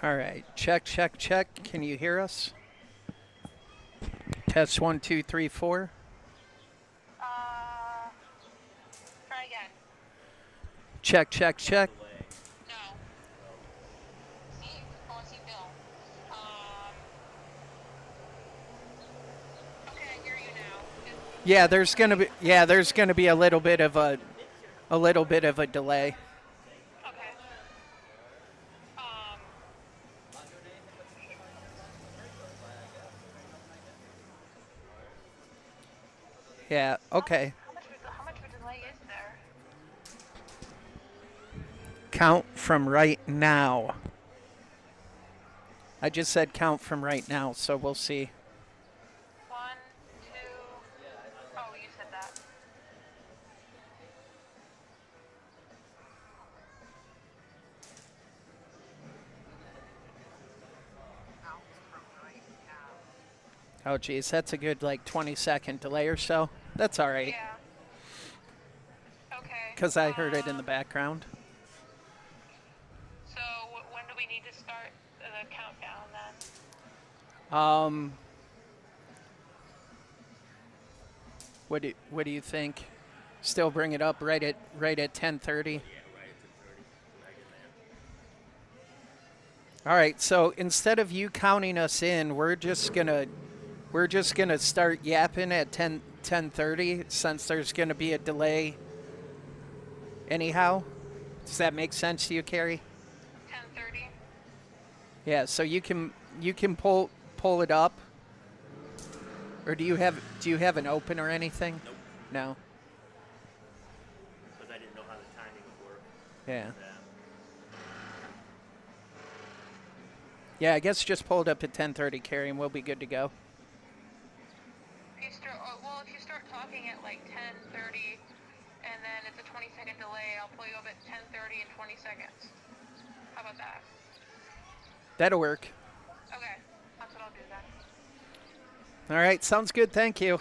All right. Check, check, check. Can you hear us? Test 1, 2, 3, 4. Try again. Check, check, check. No. See? I want to see Bill. Okay, I hear you now. Yeah, there's gonna be a little bit of a delay. Okay. Um, Yeah. Okay. how much of a delay is there? Count from right now. I just said count from right now, so we'll see. 1, 2. Oh, you said that. Oh, geez, that's a good like 20-second delay or so. That's all right, Yeah. Okay. because I heard it in the background. So when do we need to start the countdown then? What do you think? Still bring it up right at 10:30. All right. So instead of you counting us in, we're just gonna start yapping at 10:30 since there's gonna be a delay. Anyhow, does that make sense to you, Carrie? 10:30. Yeah. So you can pull it up, or do you have an open or anything? Nope, No. because I didn't know how the timing would work. Yeah. Yeah. Yeah. I guess just pull it up to 10:30, Carrie, and we'll be good to go. If you start talking at like 10:30, and then it's a 20-second delay, I'll pull you up at 10:30 and 20 seconds. How about that? That'll work. Okay, that's what I'll do then. All right. Sounds good. Thank you.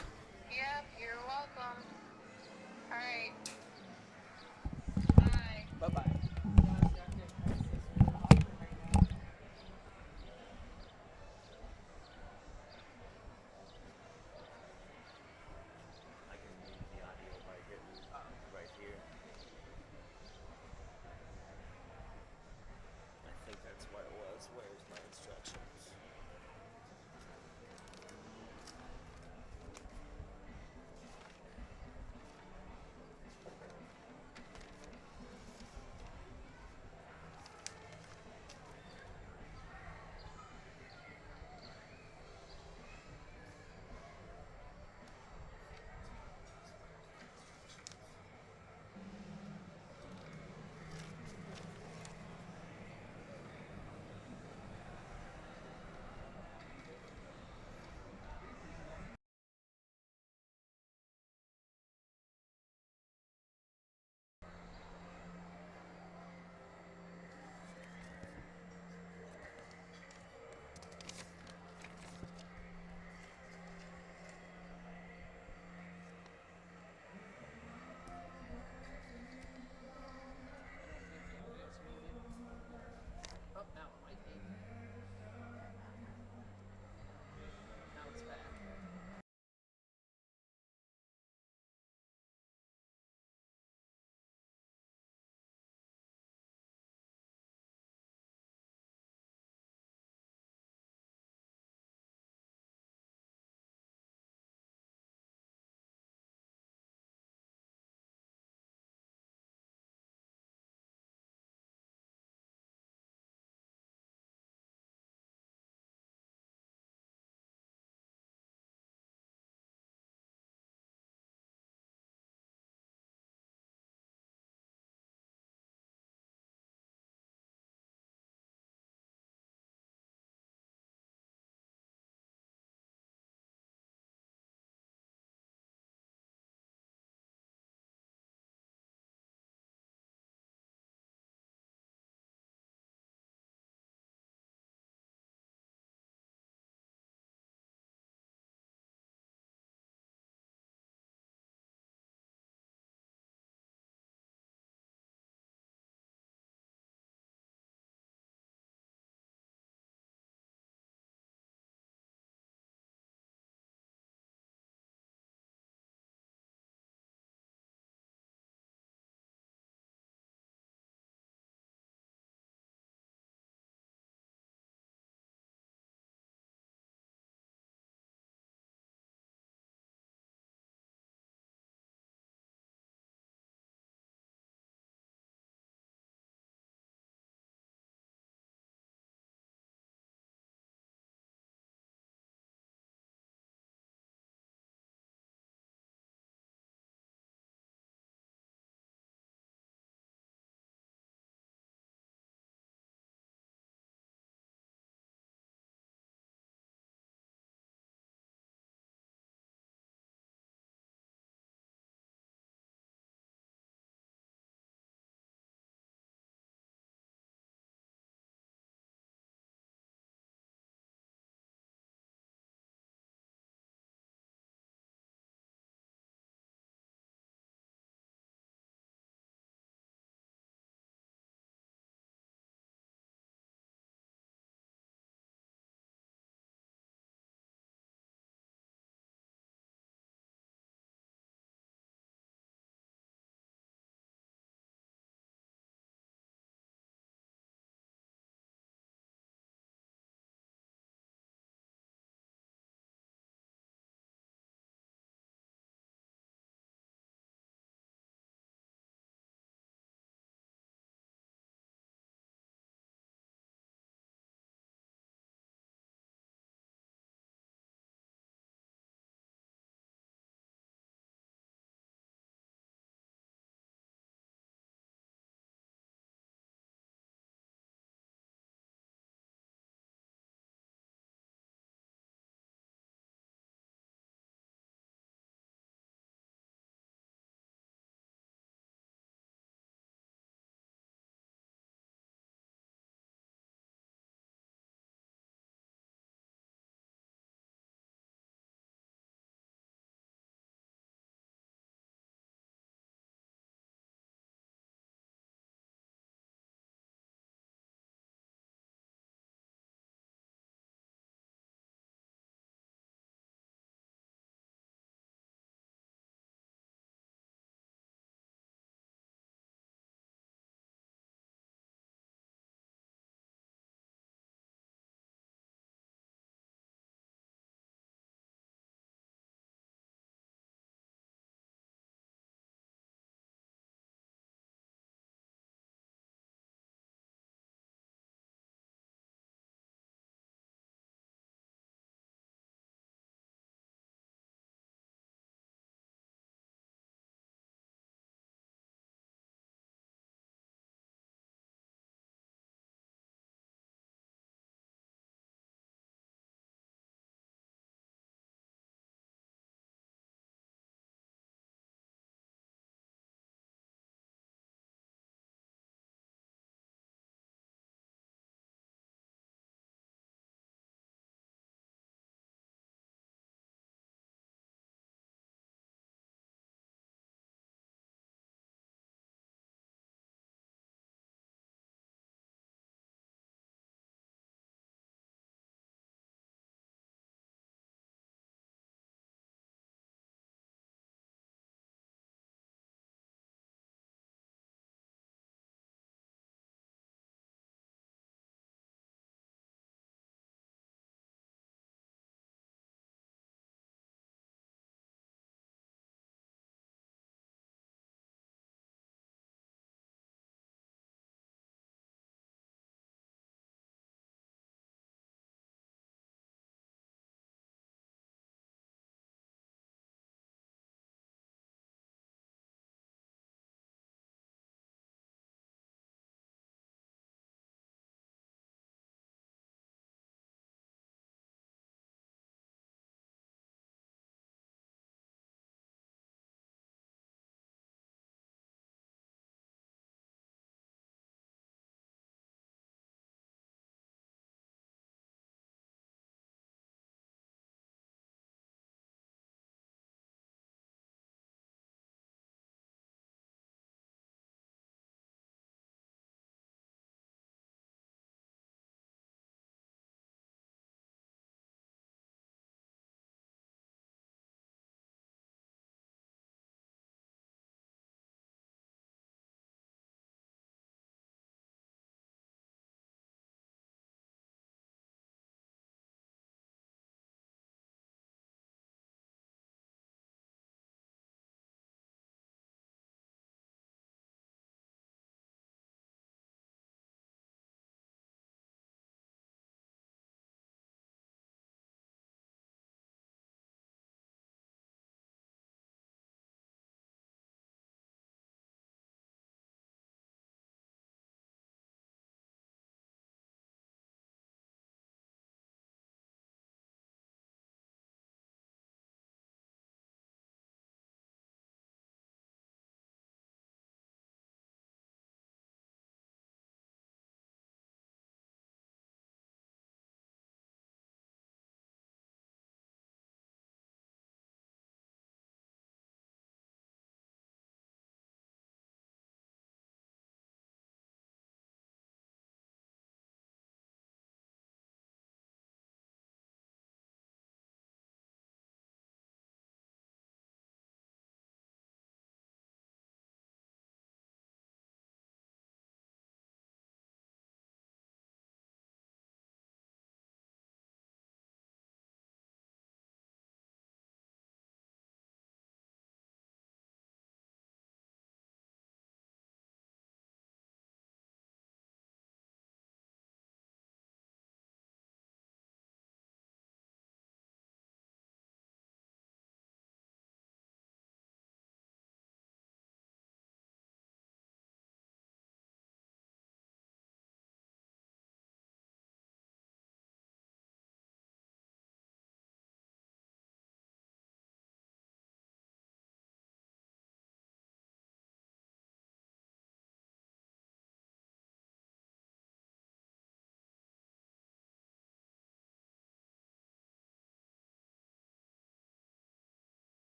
Yep, you're welcome. All right. Bye. Bye-bye. I can mute the audio by hitting right here. I think that's what it was. Where's my instructions?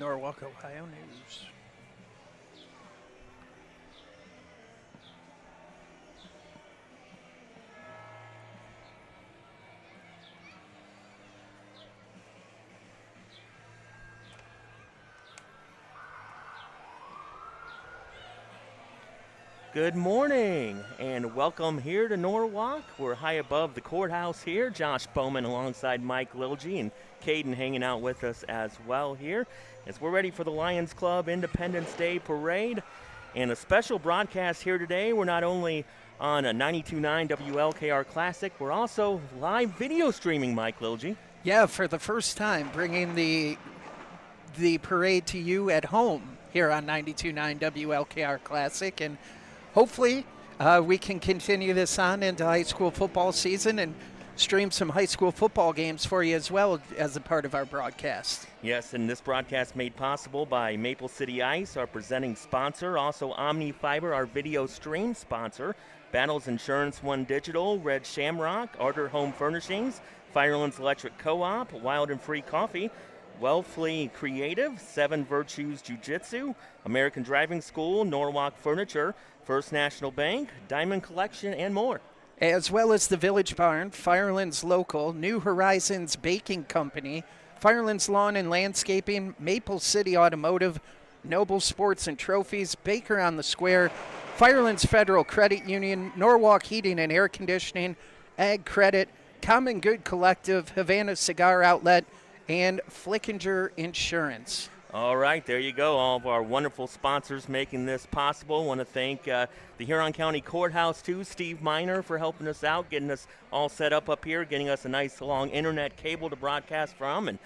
Norwalk, Ohio News. Good morning and welcome here to Norwalk. We're high above the courthouse here. Josh Bowman alongside Mike Lilge and Caden hanging out with us as well here as we're ready for the Lions Club Independence Day Parade and a special broadcast here today. We're not only on a 92.9 WLKR Classic, we're also live video streaming, Mike Lilge. Yeah, for the first time, bringing the parade to you at home here on 92.9 WLKR Classic, and hopefully we can continue this on into high school football season and stream some high school football games for you as well as a part of our broadcast. Yes, and this broadcast made possible by Maple City Ice, our presenting sponsor, also Omni Fiber, our video stream sponsor, Battles Insurance One Digital, Red Shamrock, Arter Home Furnishings, Firelands Electric Co-op, Wild and Free Coffee, Wellfleet Creative, Seven Virtues Jiu-Jitsu, American Driving School, Norwalk Furniture, First National Bank, Diamond Collection, and more. As well as the Village Barn, Firelands Local, New Horizons Baking Company, Firelands Lawn and Landscaping, Maple City Automotive, Noble Sports and Trophies, Baker on the Square, Firelands Federal Credit Union, Norwalk Heating and Air Conditioning, Ag Credit, Common Good Collective, Havana Cigar Outlet, and Flickinger Insurance. All right, there you go. All of our wonderful sponsors making this possible. Want to thank the Huron County Courthouse, too, Steve Miner, for helping us out, getting us all set up here, getting us a nice long internet cable to broadcast from. And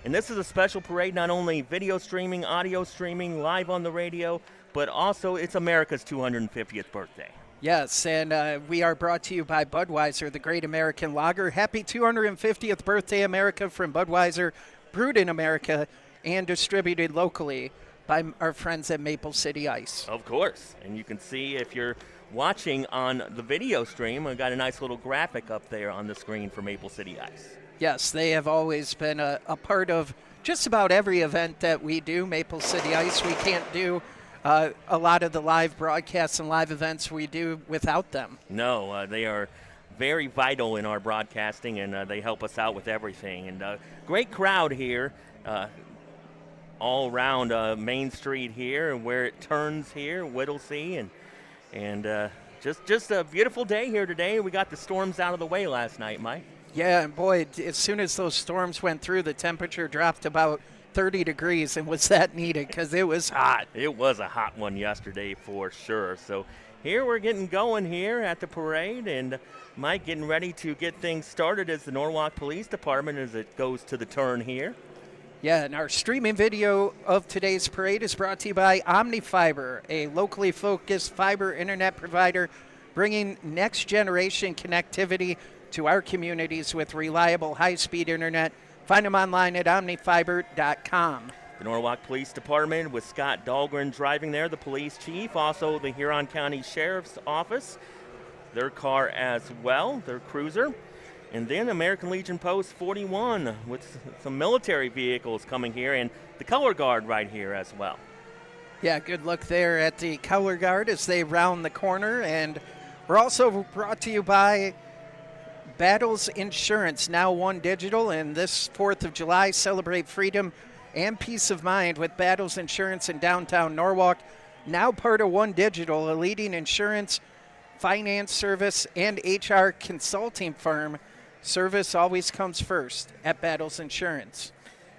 this is a special parade, not only video streaming, audio streaming, live on the radio, but also it's America's 250th birthday. Yes, and we are brought to you by Budweiser, the Great American Lager. Happy 250th birthday, America, from Budweiser, brewed in America and distributed locally by our friends at Maple City Ice. Of course, and you can see if you're watching on the video stream, I've got a nice little graphic up there on the screen for Maple City Ice. Yes, they have always been a part of just about every event that we do, Maple City Ice. We can't do a lot of the live broadcasts and live events we do without them. No, they are very vital in our broadcasting, and they help us out with everything. And great crowd here. All around Main Street here and where it turns here, Whittlesey, and just a beautiful day here today. We got the storms out of the way last night, Mike. Yeah, and boy, as soon as those storms went through, the temperature dropped about 30 degrees, and was that needed because it was hot. It was a hot one yesterday for sure. So here we're getting going here at the parade, and Mike getting ready to get things started as the Norwalk Police Department as it goes to the turn here. Yeah, and our streaming video of today's parade is brought to you by Omni Fiber, a locally focused fiber internet provider bringing next-generation connectivity to our communities with reliable high-speed internet. Find them online at omnifiber.com. The Norwalk Police Department with Scott Dahlgren driving there, the police chief, also the Huron County Sheriff's Office, their car as well, their cruiser. And then American Legion Post 41 with some military vehicles coming here, and the color guard right here as well. Yeah, good look there at the color guard as they round the corner. And we're also brought to you by Battles Insurance, now One Digital. And this 4th of July, celebrate freedom and peace of mind with Battles Insurance in downtown Norwalk, now part of One Digital, a leading insurance, finance service, and HR consulting firm. Service always comes first at Battles Insurance.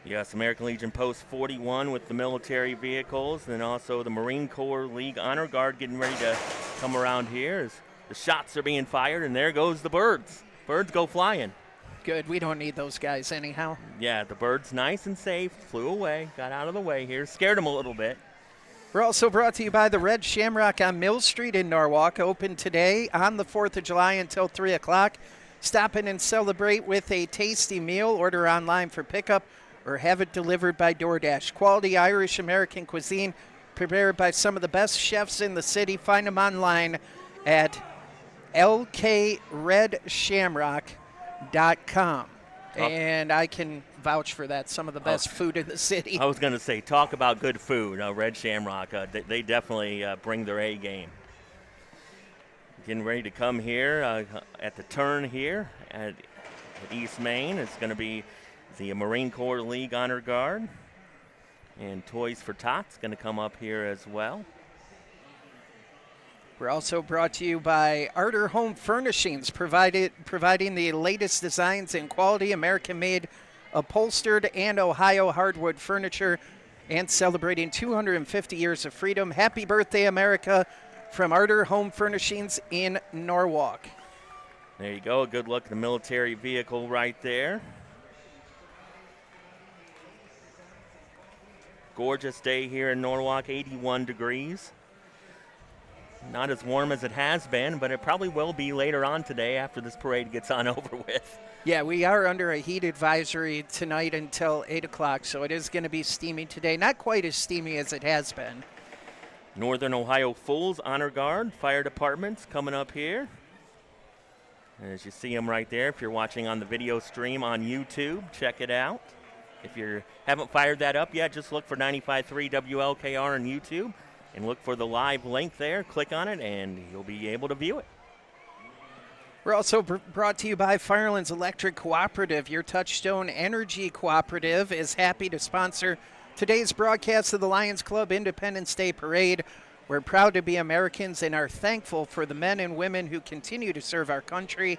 Yes, American Legion Post 41 with the military vehicles, and also the Marine Corps League Honor Guard getting ready to come around here as the shots are being fired, and there goes the birds. Birds go flying. Good, we don't need those guys anyhow. Yeah, the bird's nice and safe, flew away, got out of the way here, scared them a little bit. We're also brought to you by the Red Shamrock on Mill Street in Norwalk, open today on the 4th of July until 3 o'clock. Stop in and celebrate with a tasty meal. Order online for pickup or have it delivered by DoorDash. Quality Irish-American cuisine prepared by some of the best chefs in the city. Find them online at lkredshamrock.com. And I can vouch for that. Some of the best food in the city. I was going to say, talk about good food. Red Shamrock, they definitely bring their A game. Getting ready to come here at the turn here at East Main. It's going to be the Marine Corps League Honor Guard. And Toys for Tots going to come up here as well. We're also brought to you by Arter Home Furnishings, providing the latest designs in quality American-made upholstered and Ohio hardwood furniture, and celebrating 250 years of freedom. Happy birthday, America, from Arter Home Furnishings in Norwalk. There you go. A good look at the military vehicle right there. Gorgeous day here in Norwalk, 81 degrees. Not as warm as it has been, but it probably will be later on today after this parade gets on over with. Yeah, we are under a heat advisory tonight until 8 o'clock, so it is going to be steamy today. Not quite as steamy as it has been. Northern Ohio Fools Honor Guard, fire departments coming up here. And as you see them right there, if you're watching on the video stream on YouTube, check it out. If you haven't fired that up yet, just look for 95.3 WLKR on YouTube and look for the live link there. Click on it, and you'll be able to view it. We're also brought to you by Firelands Electric Cooperative. Your Touchstone Energy Cooperative is happy to sponsor today's broadcast of the Lions Club Independence Day Parade. We're proud to be Americans and are thankful for the men and women who continue to serve our country.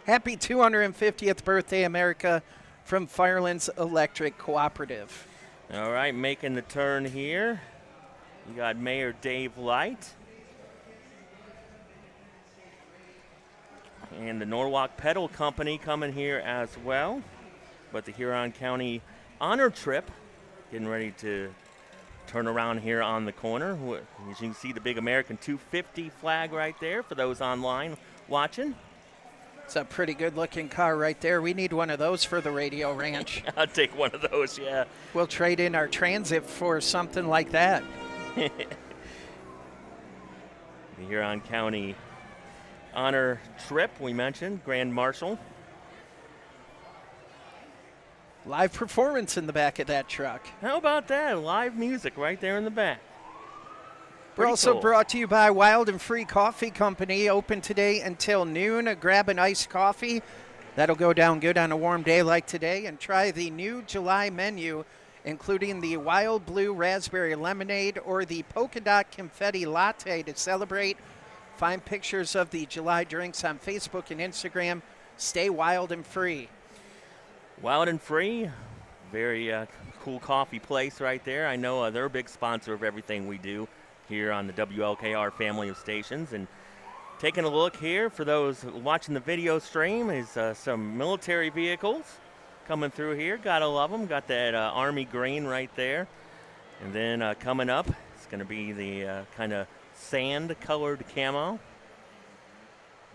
Happy 250th birthday, America, from Firelands Electric Cooperative. All right, making the turn here. You got Mayor Dave Light. And the Norwalk Pedal Company coming here as well. But the Huron County Honor Trip getting ready to turn around here on the corner. As you can see, the big American 250 flag right there for those online watching. It's a pretty good-looking car right there. We need one of those for the Radio Ranch. I'll take one of those, yeah. We'll trade in our Transit for something like that. The Huron County Honor Trip, we mentioned, Grand Marshal. Live performance in the back of that truck. How about that? Live music right there in the back. We're also cool. brought to you by Wild and Free Coffee Company, open today until noon. Grab an iced coffee. That'll go down good on a warm day like today. And try the new July menu, including the Wild Blue Raspberry Lemonade or the Polka Dot Confetti Latte to celebrate. Find pictures of the July drinks on Facebook and Instagram. Stay wild and free. Wild and Free, very cool coffee place right there. I know they're a big sponsor of everything we do here on the WLKR family of stations. And taking a look here for those watching the video stream is some military vehicles coming through here. Gotta love them. Got that Army green right there. And then coming up, it's going to be the kind of sand-colored camo.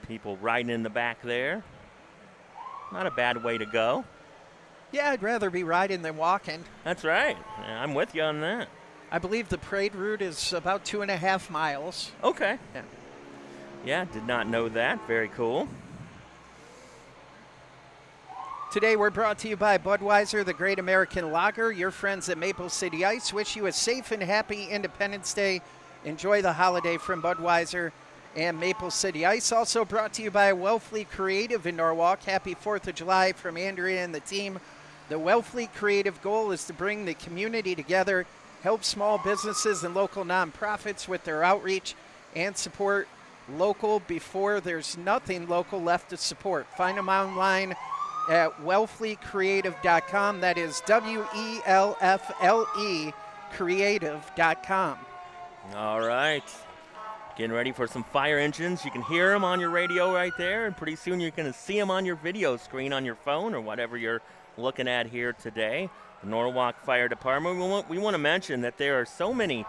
People riding in the back there. Not a bad way to go. Yeah, I'd rather be riding than walking. That's right. I'm with you on that. I believe the parade route is about 2.5 miles. Okay. Yeah. Yeah, did not know that. Very cool. Today we're brought to you by Budweiser, the Great American Lager. Your friends at Maple City Ice wish you a safe and happy Independence Day. Enjoy the holiday from Budweiser and Maple City Ice. Also brought to you by Wellfleet Creative in Norwalk. Happy 4th of July from Andrea and the team. The Wellfleet Creative goal is to bring the community together, help small businesses and local nonprofits with their outreach, and support local before there's nothing local left to support. Find them online at wellfleetcreative.com. That is WELFLE creative.com. All right. Getting ready for some fire engines. You can hear them on your radio right there, and pretty soon you're going to see them on your video screen on your phone or whatever you're looking at here today. The Norwalk Fire Department. We want to mention that there are so many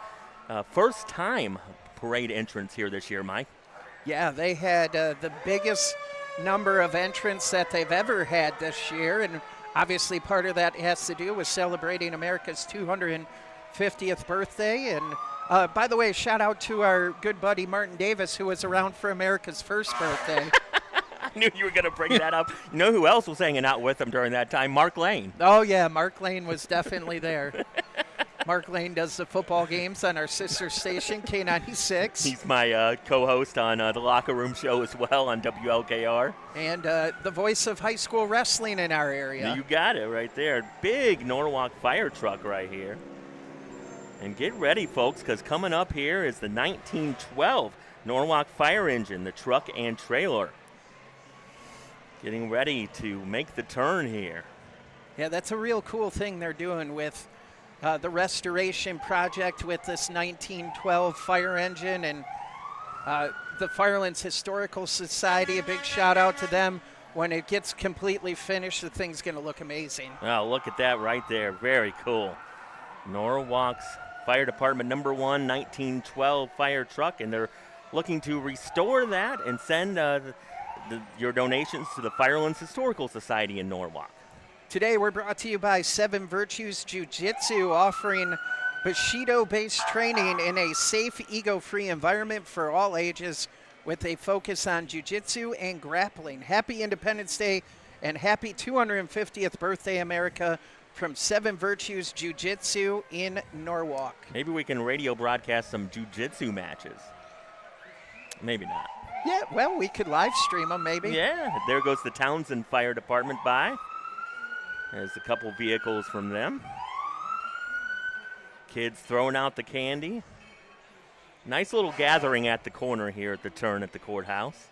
first-time parade entrants here this year, Mike. Yeah, they had the biggest number of entrants that they've ever had this year, and obviously part of that has to do with celebrating America's 250th birthday. And by the way, shout out to our good buddy Martin Davis, who was around for America's first birthday. knew you were going to bring that up. You know who else was hanging out with them during that time? Mark Lane. Oh, yeah, Mark Lane was definitely there. Mark Lane does the football games on our sister station, K96. He's my co-host on the Locker Room Show as well on WLKR. And the voice of high school wrestling in our area. You got it right there. Big Norwalk fire truck right here. And get ready, folks, because coming up here is the 1912 Norwalk fire engine, the truck and trailer. Getting ready to make the turn here. Yeah, that's a real cool thing they're doing with the restoration project with this 1912 fire engine, and the Firelands Historical Society. A big shout out to them. When it gets completely finished, the thing's going to look amazing. Oh, look at that right there. Very cool. Norwalk's Fire Department number 1 1912 fire truck, and they're looking to restore that and send your donations to the Firelands Historical Society in Norwalk. Today we're brought to you by Seven Virtues Jiu-Jitsu, offering Bushido-based training in a safe, ego-free environment for all ages with a focus on jiu-jitsu and grappling. Happy Independence Day and happy 250th birthday, America, from Seven Virtues Jiu-Jitsu in Norwalk. Maybe we can radio broadcast some jiu-jitsu matches. Maybe not. Yeah, well, we could live stream them maybe. Yeah, there goes the Townsend Fire Department by. There's a couple vehicles from them. Kids throwing out the candy. Nice little gathering at the corner here at the turn at the courthouse.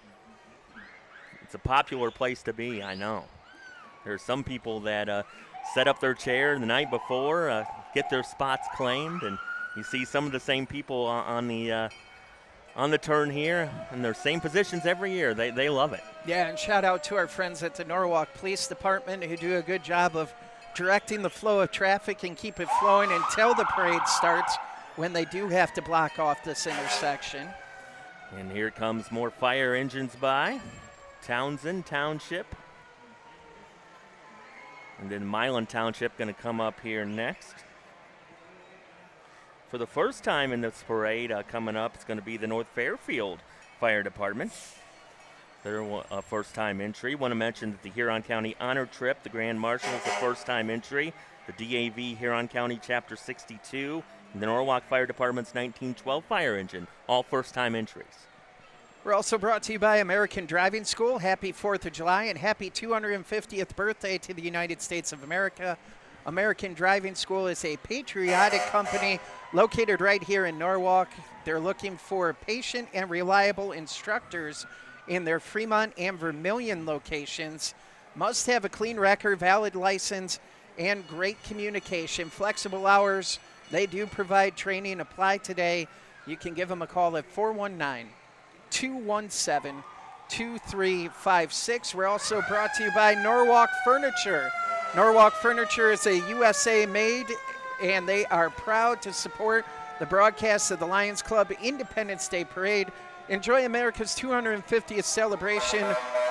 It's a popular place to be, I know. There's some people that set up their chair the night before, get their spots claimed, and you see some of the same people on the turn here in their same positions every year. They love it. Yeah, and shout out to our friends at the Norwalk Police Department who do a good job of directing the flow of traffic and keep it flowing until the parade starts, when they do have to block off this intersection. And here comes more fire engines by. Townsend Township. And then Milan Township going to come up here next. For the first time in this parade coming up, it's going to be the North Fairfield Fire Department. Their first-time entry. Want to mention that the Huron County Honor Trip, the Grand Marshal, is a first-time entry. The DAV Huron County Chapter 62, and the Norwalk Fire Department's 1912 fire engine, all first-time entries. We're also brought to you by American Driving School. Happy 4th of July and happy 250th birthday to the United States of America. American Driving School is a patriotic company located right here in Norwalk. They're looking for patient and reliable instructors in their Fremont and Vermilion locations. Must have a clean record, valid license, and great communication. Flexible hours. They do provide training. Apply today. You can give them a call at 419-217-2356. We're also brought to you by Norwalk Furniture. Norwalk Furniture is a USA made, and they are proud to support the broadcast of the Lions Club Independence Day Parade. Enjoy America's 250th celebration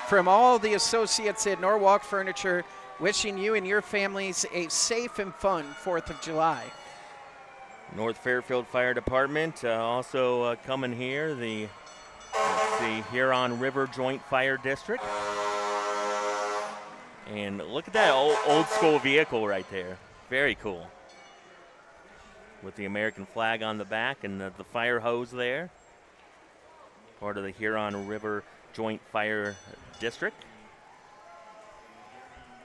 from all the associates at Norwalk Furniture. Wishing you and your families a safe and fun 4th of July. North Fairfield Fire Department also coming here, the Huron River Joint Fire District. And look at that old school vehicle right there. Very cool. With the American flag on the back and the fire hose there. Part of the Huron River Joint Fire District.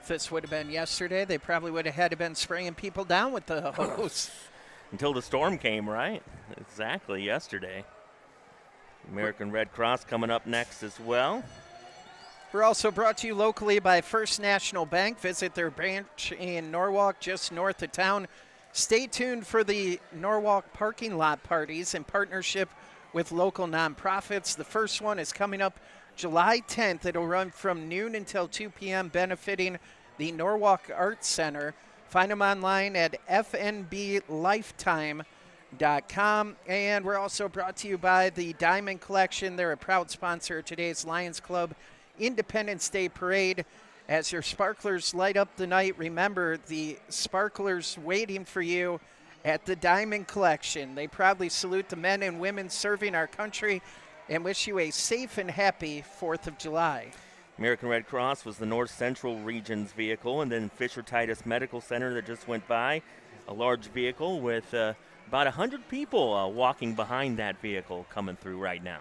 If this would have been yesterday, they probably would have had to been spraying people down with the hose. Until the storm came, right? Exactly, yesterday. American Red Cross coming up next as well. We're also brought to you locally by First National Bank. Visit their branch in Norwalk, just north of town. Stay tuned for the Norwalk parking lot parties in partnership with local nonprofits. The first one is coming up July 10th. It'll run from noon until 2 p.m., benefiting the Norwalk Arts Center. Find them online at fnblifetime.com. And we're also brought to you by the Diamond Collection. They're a proud sponsor of today's Lions Club Independence Day Parade. As your sparklers light up the night, remember the sparklers waiting for you at the Diamond Collection. They proudly salute the men and women serving our country and wish you a safe and happy 4th of July. American Red Cross was the North Central Region's vehicle, and then Fisher Titus Medical Center that just went by, a large vehicle with about 100 people walking behind that vehicle coming through right now.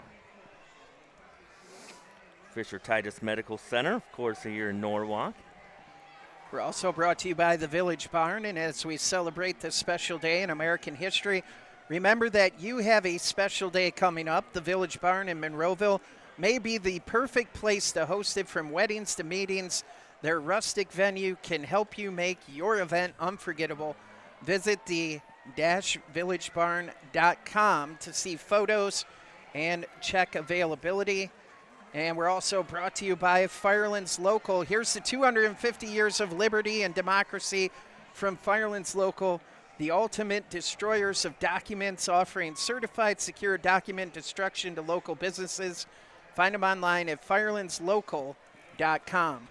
Fisher Titus Medical Center, of course, here in Norwalk. We're also brought to you by the Village Barn, and as we celebrate this special day in American history, remember that you have a special day coming up. The Village Barn in Monroeville may be the perfect place to host it. From weddings to meetings, their rustic venue can help you make your event unforgettable. Visit the-villagebarn.com to see photos and check availability. And we're also brought to you by Firelands Local. Here's the 250 years of liberty and democracy from Firelands Local, the ultimate destroyers of documents, offering certified secure document destruction to local businesses. Find them online at firelandslocal.com.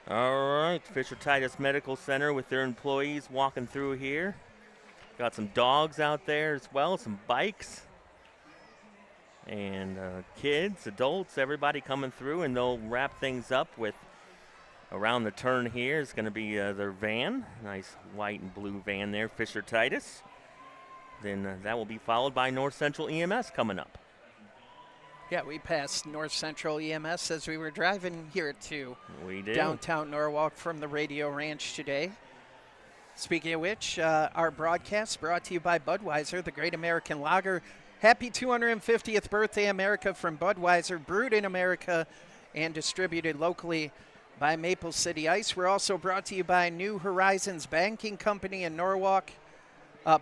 All right, Fisher Titus Medical Center with their employees walking through here. Got some dogs out there as well, some bikes. And kids, adults, everybody coming through, and they'll wrap things up with, around the turn here is going to be their van. Nice white and blue van there, Fisher Titus. Then that will be followed by North Central EMS coming up. Yeah, we passed North Central EMS as we were driving here to We did. downtown Norwalk from the Radio Ranch today. Speaking of which, our broadcast brought to you by Budweiser, the Great American Lager. Happy 250th birthday, America, from Budweiser, brewed in America and distributed locally by Maple City Ice. We're also brought to you by New Horizons Banking Company in Norwalk.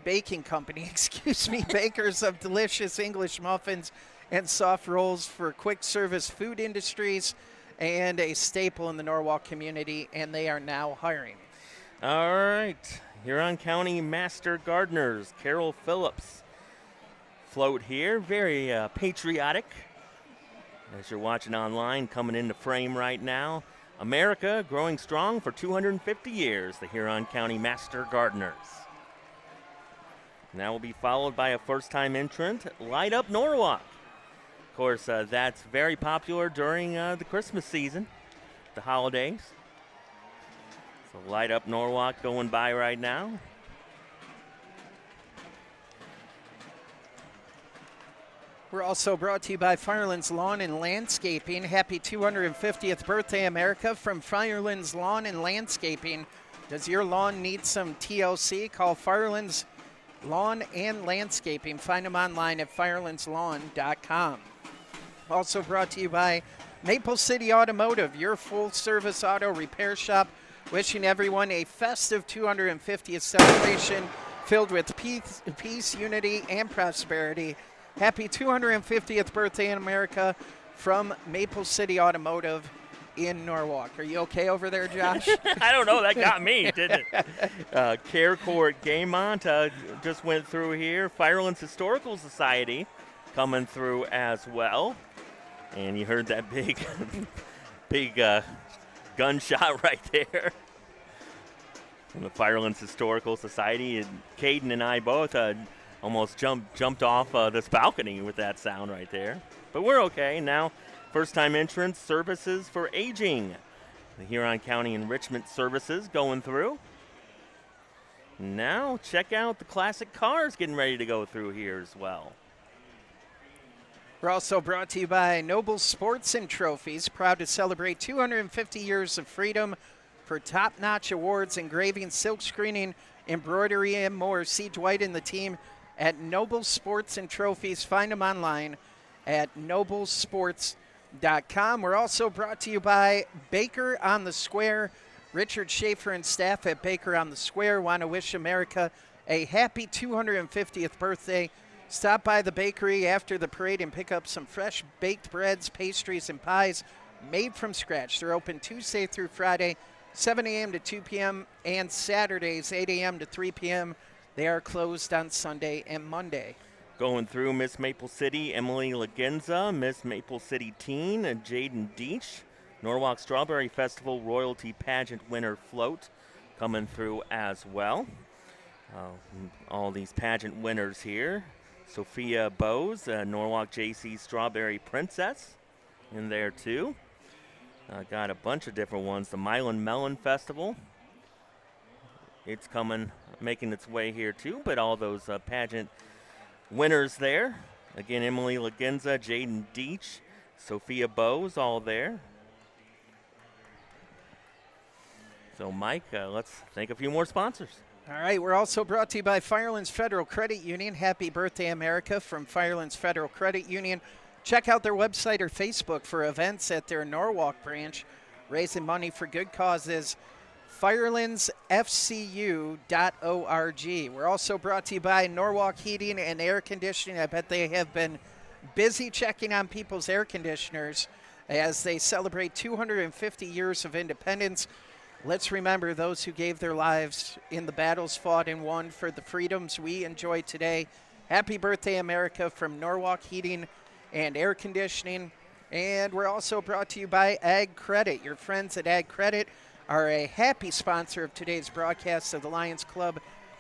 Baking Company, excuse me, bakers of delicious English muffins and soft rolls for quick service food industries, and a staple in the Norwalk community, and they are now hiring. All right, Huron County Master Gardeners, Carol Phillips. Float here, very patriotic. As you're watching online, coming into frame right now. America growing strong for 250 years, the Huron County Master Gardeners. Now will be followed by a first-time entrant, Light Up Norwalk. Of course, that's very popular during the Christmas season, the holidays. So Light Up Norwalk going by right now. We're also brought to you by Firelands Lawn and Landscaping. Happy 250th birthday, America, from Firelands Lawn and Landscaping. Does your lawn need some TLC? Call Firelands Lawn and Landscaping. Find them online at firelandslawn.com. Also brought to you by Maple City Automotive, your full-service auto repair shop. Wishing everyone a festive 250th celebration filled with peace, unity, and prosperity. Happy 250th birthday in America from Maple City Automotive in Norwalk. Are you okay over there, Josh? I don't know. That got me, didn't it? Care Court Gaymont just went through here. Firelands Historical Society coming through as well. And you heard that big gunshot right there from the Firelands Historical Society. And Caden and I both almost jumped off this balcony with that sound right there. But we're okay. Now, first-time entrance, Services for Aging. The Huron County Enrichment Services going through. Now, check out the classic cars getting ready to go through here as well. We're also brought to you by Noble Sports and Trophies, proud to celebrate 250 years of freedom for top-notch awards, engraving, silk screening, embroidery, and more. See Dwight and the team at Noble Sports and Trophies. Find them online at noblesports.com. We're also brought to you by Baker on the Square. Richard Schaefer and staff at Baker on the Square want to wish America a happy 250th birthday. Stop by the bakery after the parade and pick up some fresh baked breads, pastries, and pies made from scratch. They're open Tuesday through Friday, 7 a.m. to 2 p.m., and Saturdays, 8 a.m. to 3 p.m. They are closed on Sunday and Monday. Going through Miss Maple City, Emily Lagenza, Miss Maple City Teen, Jaden Deach, Norwalk Strawberry Festival Royalty Pageant winner float coming through as well. All these pageant winners here. Sophia Bowes, Norwalk JC Strawberry Princess in there too. Got a bunch of different ones. The Milan Melon Festival. It's coming, making its way here too, but all those pageant winners there. Again, Emily Lagenza, Jaden Deach, Sophia Bowes, all there. So, Mike, let's thank a few more sponsors. All right, we're also brought to you by Firelands Federal Credit Union. Happy birthday, America, from Firelands Federal Credit Union. Check out their website or Facebook for events at their Norwalk branch, raising money for good causes. FirelandsFCU.org. We're also brought to you by Norwalk Heating and Air Conditioning. I bet they have been busy checking on people's air conditioners as they celebrate 250 years of independence. Let's remember those who gave their lives in the battles fought and won for the freedoms we enjoy today. Happy birthday, America, from Norwalk Heating and Air Conditioning. And we're also brought to you by Ag Credit. Your friends at Ag Credit are a happy sponsor of today's broadcast of the Lions Club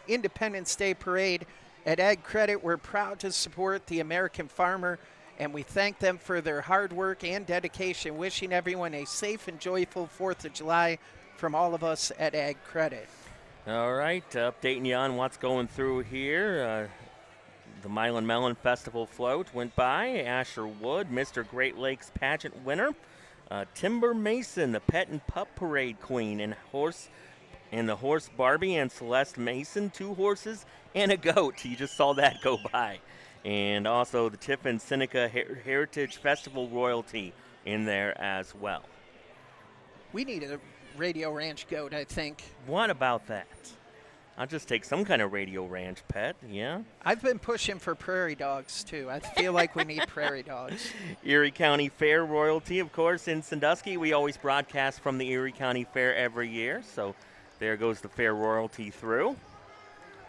Independence Day Parade. At Ag Credit, we're proud to support the American farmer, and we thank them for their hard work and dedication. Wishing everyone a safe and joyful 4th of July from all of us at Ag Credit. All right, updating you on what's going through here. The Milan Melon Festival float went by. Asher Wood, Mr. Great Lakes pageant winner. Timber Mason, the Pet and Pup Parade queen, and the horse Barbie and Celeste Mason, 2 horses and a goat. You just saw that go by. And also the Tiffin Seneca Heritage Festival royalty in there as well. We need a Radio Ranch goat, I think. What about that? I'll just take some kind of Radio Ranch pet, yeah? I've been pushing for prairie dogs, too. I feel like we need prairie dogs. Erie County Fair royalty, of course, in Sandusky. We always broadcast from the Erie County Fair every year, so there goes the fair royalty through.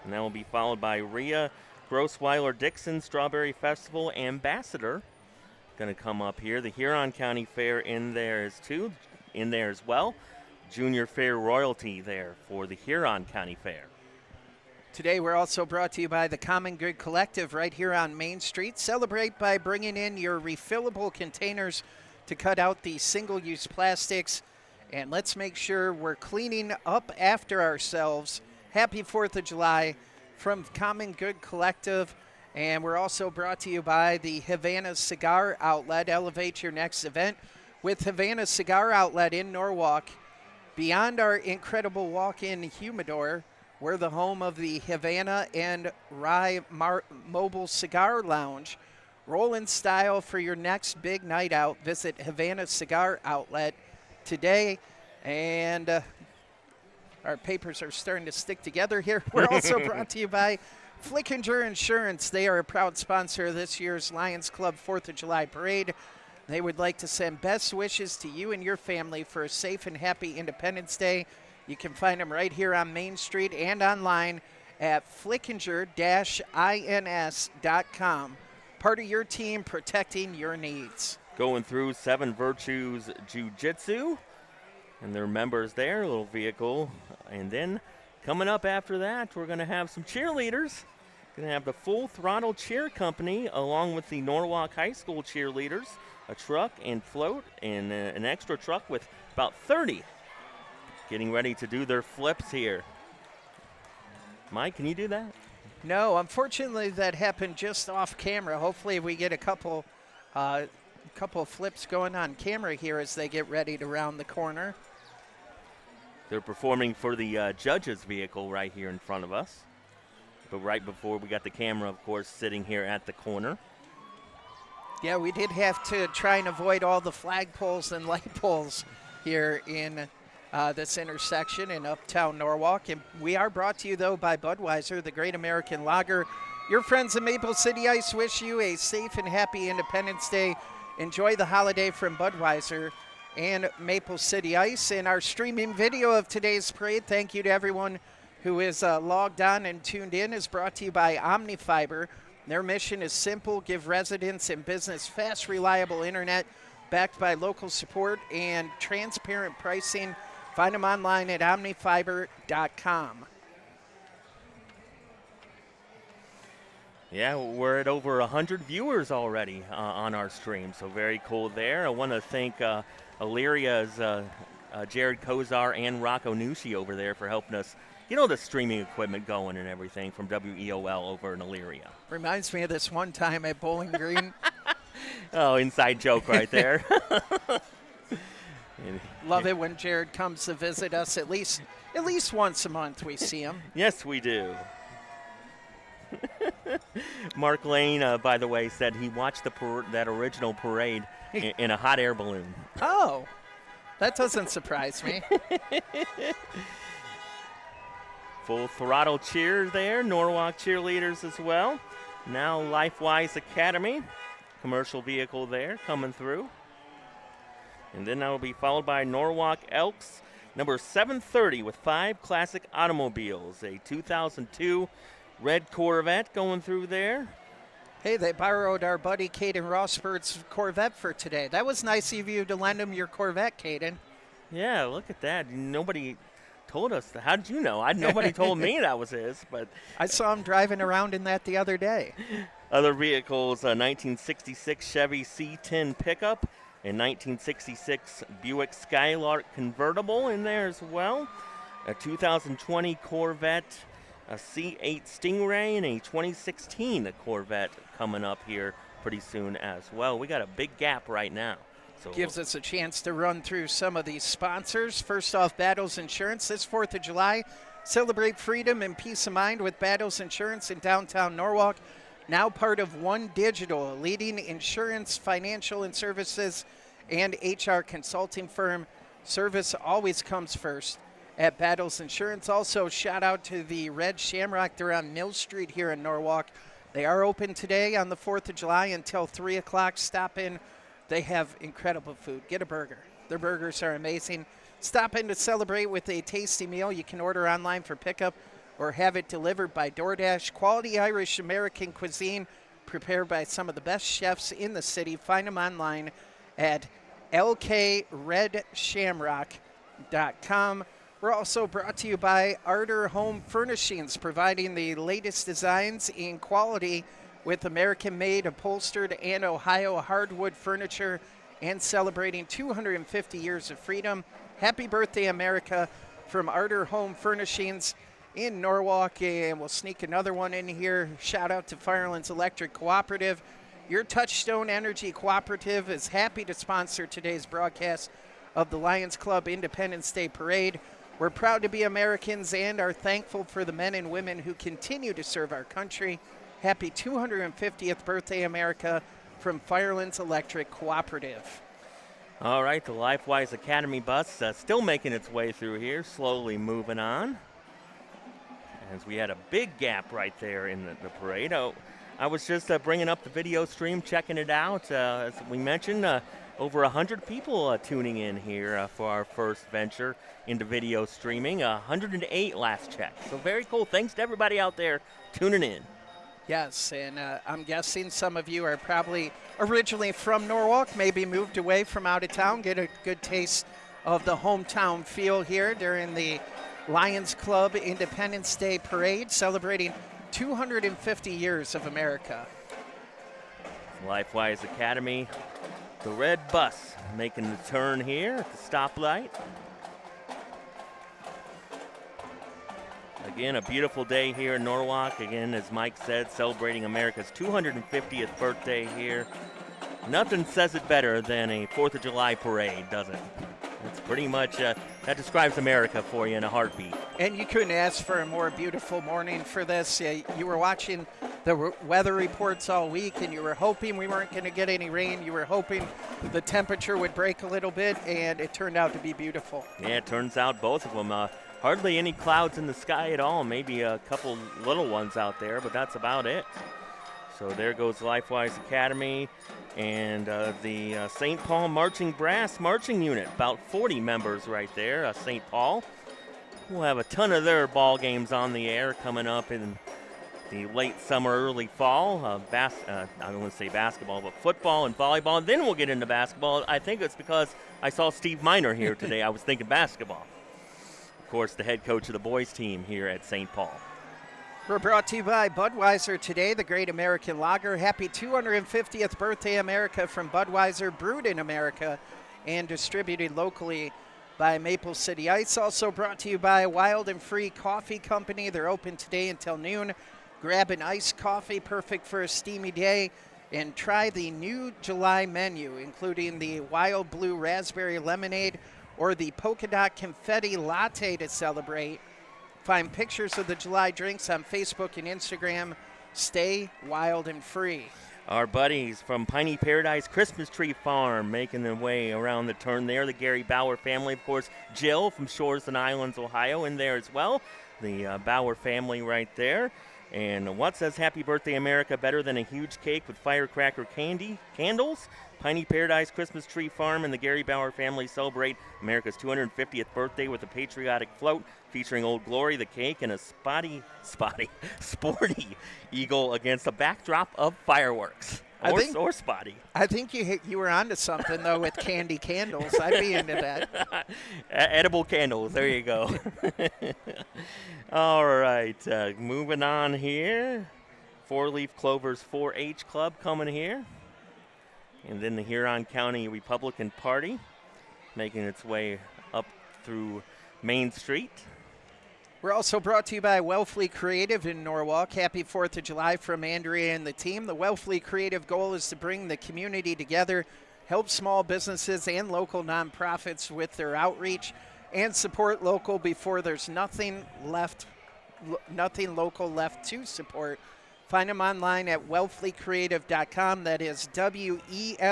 And that will be followed by Rhea Grossweiler-Dixon Strawberry Festival Ambassador. Going to come up here. The Huron County Fair in there as well. Junior Fair royalty there for the Huron County Fair. Today we're also brought to you by the Common Good Collective right here on Main Street. Celebrate by bringing in your refillable containers to cut out the single-use plastics. And let's make sure we're cleaning up after ourselves. Happy 4th of July from Common Good Collective. And we're also brought to you by the Havana Cigar Outlet. Elevate your next event with Havana Cigar Outlet in Norwalk. Beyond our incredible walk-in humidor, we're the home of the Havana and Rye Mobile Cigar Lounge. Roll in style for your next big night out. Visit Havana Cigar Outlet today. And our papers are starting to stick together here. We're also brought to you by Flickinger Insurance. They are a proud sponsor of this year's Lions Club 4th of July Parade. They would like to send best wishes to you and your family for a safe and happy Independence Day. You can find them right here on Main Street and online at flickinger-ins.com. Part of your team protecting your needs. Going through 7 Virtues Jiu-Jitsu and their members there, a little vehicle. And then coming up after that, we're going to have some cheerleaders. Going to have the Full Throttle Cheer Company along with the Norwalk High School cheerleaders. A truck and float and an extra truck with about 30 getting ready to do their flips here. Mike, can you do that? No, unfortunately that happened just off camera. Hopefully we get a couple of flips going on camera here as they get ready to round the corner. They're performing for the judges' vehicle right here in front of us. But right before we got the camera, of course, sitting here at the corner. Yeah, we did have to try and avoid all the flagpoles and light poles here in this intersection in uptown Norwalk. And we are brought to you, though, by Budweiser, the Great American Lager. Your friends at Maple City Ice wish you a safe and happy Independence Day. Enjoy the holiday from Budweiser and Maple City Ice. And our streaming video of today's parade, thank you to everyone who is logged on and tuned in, is brought to you by Omni Fiber. Their mission is simple: give residents and business fast, reliable internet backed by local support and transparent pricing. Find them online at omnifiber.com. Yeah, we're at over 100 viewers already on our stream, so very cool there. I want to thank Illyria's Jared Kozar and Rocco Nushi over there for helping us get all the streaming equipment going and everything from WEOL over in Illyria. Reminds me of this one time at Bowling Green. Oh, inside joke right there. Love it when Jared comes to visit us. At least once a month we see him. Yes, we do. Mark Lane, by the way, said he watched that original parade in a hot air balloon. Oh, that doesn't surprise me. Full throttle cheer there, Norwalk cheerleaders as well. Now LifeWise Academy, commercial vehicle there coming through. And then that will be followed by Norwalk Elks, number 730 with 5 classic automobiles, a 2002 red Corvette going through there. Hey, they borrowed our buddy Caden Rossbert's Corvette for today. That was nice of you to lend him your Corvette, Caden. Yeah, look at that. Nobody told us. How did you know? Nobody told me that was his. But I saw him driving around in that the other day. Other vehicles, a 1966 Chevy C10 pickup, a 1966 Buick Skylark convertible in there as well, a 2020 Corvette, a C8 Stingray, and a 2016 Corvette coming up here pretty soon as well. We got a big gap right now. So gives us a chance to run through some of these sponsors. First off, Battles Insurance. This 4th of July, celebrate freedom and peace of mind with Battles Insurance in downtown Norwalk. Now part of One Digital, a leading insurance, financial and services, and HR consulting firm. Service always comes first at Battles Insurance. Also, shout out to the Red Shamrock. They're on Mill Street here in Norwalk. They are open today on the 4th of July until 3 o'clock. Stop in. They have incredible food. Get a burger. Their burgers are amazing. Stop in to celebrate with a tasty meal. You can order online for pickup or have it delivered by DoorDash. Quality Irish American cuisine prepared by some of the best chefs in the city. Find them online at lkredshamrock.com. We're also brought to you by Ardor Home Furnishings, providing the latest designs in quality with American-made, upholstered, and Ohio hardwood furniture, and celebrating 250 years of freedom. Happy birthday, America, from Ardor Home Furnishings in Norwalk. And we'll sneak another one in here. Shout out to Firelands Electric Cooperative. Your Touchstone Energy Cooperative is happy to sponsor today's broadcast of the Lions Club Independence Day Parade. We're proud to be Americans and are thankful for the men and women who continue to serve our country. Happy 250th birthday, America, from Firelands Electric Cooperative. All right, the LifeWise Academy bus still making its way through here, slowly moving on. As we had a big gap right there in the parade. I was just bringing up the video stream, checking it out. As we mentioned, over 100 people tuning in here for our first venture into video streaming. 108 last check. So very cool. Thanks to everybody out there tuning in. Yes, and I'm guessing some of you are probably originally from Norwalk, maybe moved away from out of town, get a good taste of the hometown feel here during the Lions Club Independence Day Parade, celebrating 250 years of America. LifeWise Academy, the red bus making the turn here at the stoplight. Again, a beautiful day here in Norwalk. Again, as Mike said, celebrating America's 250th birthday here. Nothing says it better than a 4th of July parade, does it? It's pretty much, that describes America for you in a heartbeat. And you couldn't ask for a more beautiful morning for this. You were watching the weather reports all week, and you were hoping we weren't going to get any rain. You were hoping the temperature would break a little bit, and it turned out to be beautiful. Yeah, it turns out both of them. Hardly any clouds in the sky at all. Maybe a couple little ones out there, but that's about it. So there goes LifeWise Academy and the St. Paul Marching Brass Marching Unit. About 40 members right there, St. Paul. We'll have a ton of their ball games on the air coming up in the late summer, early fall. I don't want to say basketball, but football and volleyball. And then we'll get into basketball. I think it's because I saw Steve Miner here today. I was thinking basketball. Of course, the head coach of the boys team here at St. Paul. We're brought to you by Budweiser today, the great American lager. Happy 250th birthday, America, from Budweiser, brewed in America and distributed locally by Maple City Ice. Also brought to you by Wild and Free Coffee Company. They're open today until noon. Grab an iced coffee, perfect for a steamy day, and try the new July menu, including the Wild Blue Raspberry Lemonade or the Polka Dot Confetti Latte to celebrate. Find pictures of the July drinks on Facebook and Instagram. Stay wild and free. Our buddies from Piney Paradise Christmas Tree Farm making their way around the turn there. The Gary Bauer family, of course, Jill from Shores and Islands, Ohio, in there as well. The Bauer family right there. And what says Happy Birthday America better than a huge cake with firecracker candles? Piney Paradise Christmas Tree Farm and the Gary Bauer family celebrate America's 250th birthday with a patriotic float featuring Old Glory, the cake, and a sporty eagle against a backdrop of fireworks. Or spotty. I think you were onto something, though, with candy candles. I'd be into that. Edible candles. There you go. All right. Moving on here. Four Leaf Clover's 4-H Club coming here. And then the Huron County Republican Party making its way up through Main Street. We're also brought to you by Wellfleet Creative in Norwalk. Happy 4th of July from Andrea and the team. The Wellfleet Creative goal is to bring the community together, help small businesses and local nonprofits with their outreach, and support local before there's nothing local left to support. Find them online at wellfleetcreative.com. That is WELFLE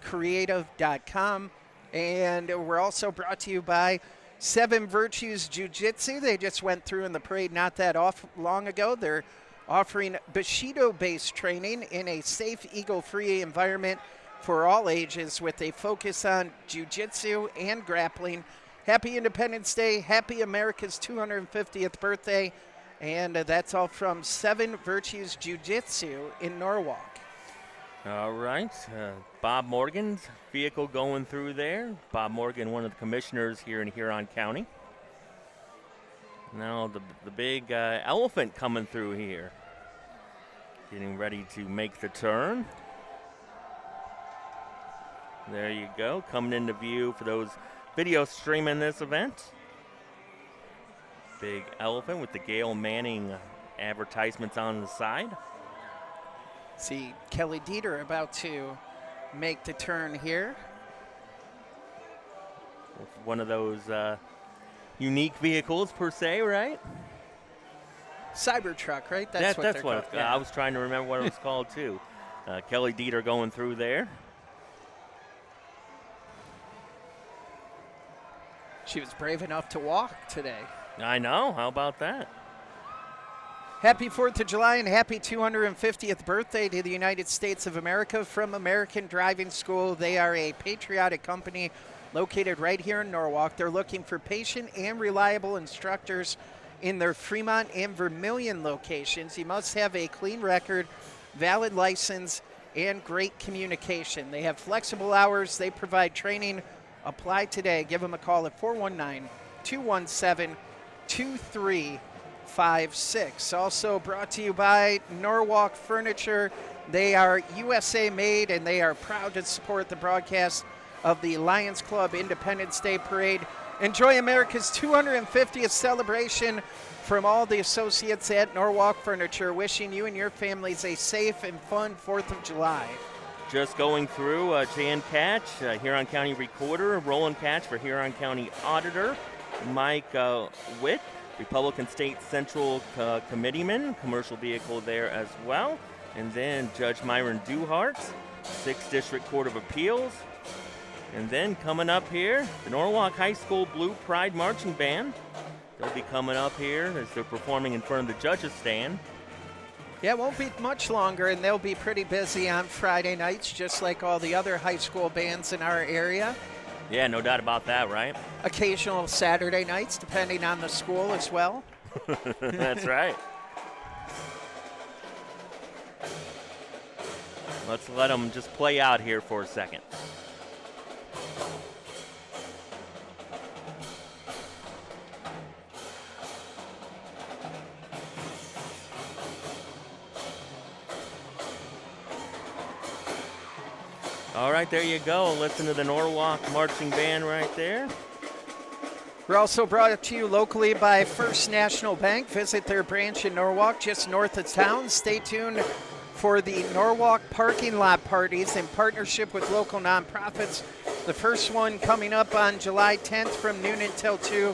creative.com. And we're also brought to you by Seven Virtues Jiu-Jitsu. They just went through in the parade not that long ago. They're offering Bushido-based training in a safe, eagle-free environment for all ages with a focus on jiu-jitsu and grappling. Happy Independence Day. Happy America's 250th birthday. And that's all from Seven Virtues Jiu-Jitsu in Norwalk. All right. Bob Morgan's vehicle going through there. Bob Morgan, one of the commissioners here in Huron County. Now the big elephant coming through here. Getting ready to make the turn. There you go. Coming into view for those video streaming this event. Big elephant with the Gail Manning advertisements on the side. See Kelly Dieter about to make the turn here. One of those unique vehicles per se, right? Cybertruck, right? That's what called. yeah. I was trying to remember what it was called too. Kelly Dieter going through there. She was brave enough to walk today. I know. How about that? Happy 4th of July and happy 250th birthday to the United States of America from American Driving School. They are a patriotic company located right here in Norwalk. They're looking for patient and reliable instructors in their Fremont and Vermilion locations. You must have a clean record, valid license, and great communication. They have flexible hours. They provide training. Apply today. Give them a call at 419-217-2356. Also brought to you by Norwalk Furniture. They are USA made, and they are proud to support the broadcast of the Lions Club Independence Day Parade. Enjoy America's 250th celebration from all the associates at Norwalk Furniture. Wishing you and your families a safe and fun 4th of July. Just going through Jan Catch, Huron County Recorder, Roland Catch for Huron County Auditor, Mike Witt, Republican State Central Committeeman, commercial vehicle there as well. And then Judge Myron Duhart, 6th District Court of Appeals. And then coming up here, the Norwalk High School Blue Pride Marching Band. They'll be coming up here as they're performing in front of the judges' stand. Yeah, it won't be much longer, and they'll be pretty busy on Friday nights, just like all the other high school bands in our area. Yeah, no doubt about that, right? Occasional Saturday nights, depending on the school as well. That's right. Let's let them just play out here for a second. All right, there you go. Listen to the Norwalk Marching Band right there. We're also brought to you locally by First National Bank. Visit their branch in Norwalk, just north of town. Stay tuned for the Norwalk parking lot parties in partnership with local nonprofits. The first one coming up on July 10th from noon until 2,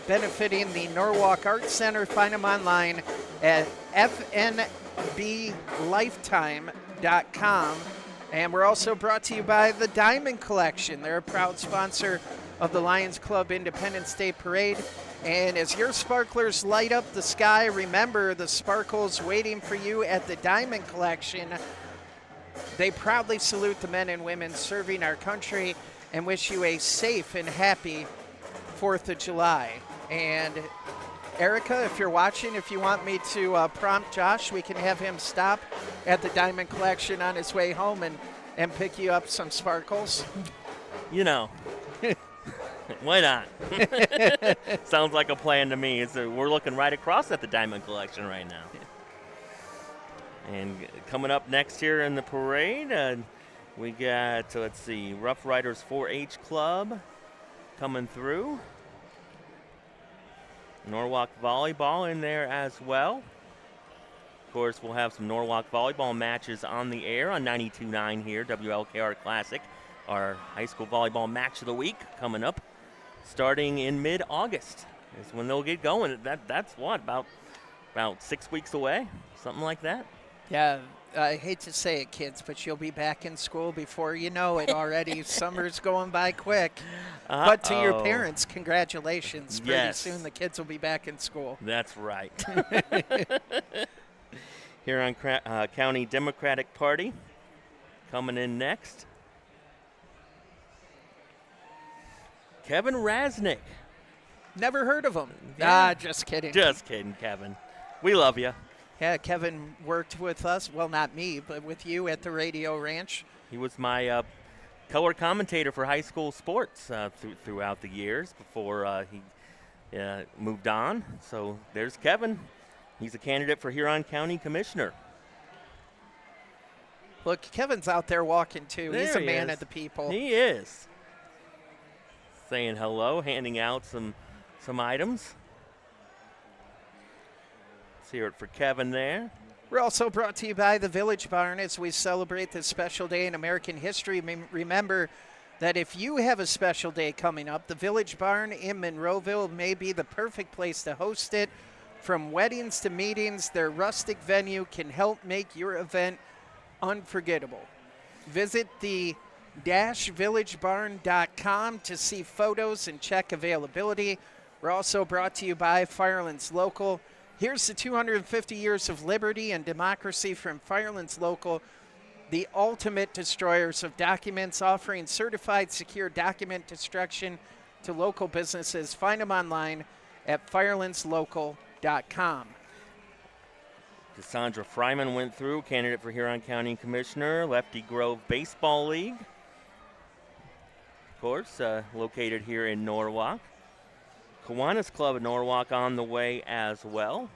benefiting the Norwalk Arts Center. Find them online at fnblifetime.com. And we're also brought to you by the Diamond Collection. They're a proud sponsor of the Lions Club Independence Day Parade. And as your sparklers light up the sky, remember the sparkles waiting for you at the Diamond Collection. They proudly salute the men and women serving our country and wish you a safe and happy 4th of July. And Erica, if you're watching, if you want me to prompt Josh, we can have him stop at the Diamond Collection on his way home and pick you up some sparkles. You know, why not? Sounds like a plan to me. So we're looking right across at the Diamond Collection right now. And coming up next here in the parade, we got, let's see, Rough Riders 4-H Club coming through. Norwalk Volleyball in there as well. Of course, we'll have some Norwalk Volleyball matches on the air on 92.9 here, WLKR Classic. Our high school volleyball match of the week coming up, starting in mid-August is when they'll get going. That's what, about 6 weeks away, something like that. Yeah, I hate to say it, kids, but you'll be back in school before you know it already. Summer's going by quick. But to your parents, congratulations. Pretty soon the kids will be back in school. That's right. Here on County Democratic Party, coming in next, Kevin Rasnick. Never heard of him. Yeah. Just kidding. Just kidding, Kevin. We love you. Yeah, Kevin worked with us. Well, not me, but with you at the Radio Ranch. He was my color commentator for high school sports throughout the years before he moved on. So there's Kevin. He's a candidate for Huron County Commissioner. Look, Kevin's out there walking, too. There He's a he man is. of the people. He is. Saying hello, handing out some items. Let's hear it for Kevin there. We're also brought to you by the Village Barn as we celebrate this special day in American history. Remember that if you have a special day coming up, the Village Barn in Monroeville may be the perfect place to host it. From weddings to meetings, their rustic venue can help make your event unforgettable. Visit the villagebarn.com to see photos and check availability. We're also brought to you by Firelands Local. Here's the 250 years of liberty and democracy from Firelands Local, the ultimate destroyers of documents, offering certified secure document destruction to local businesses. Find them online at firelandslocal.com. Cassandra Fryman went through, candidate for Huron County Commissioner, Lefty Grove Baseball League. Of course, located here in Norwalk. Kiwanis Club of Norwalk on the way as well.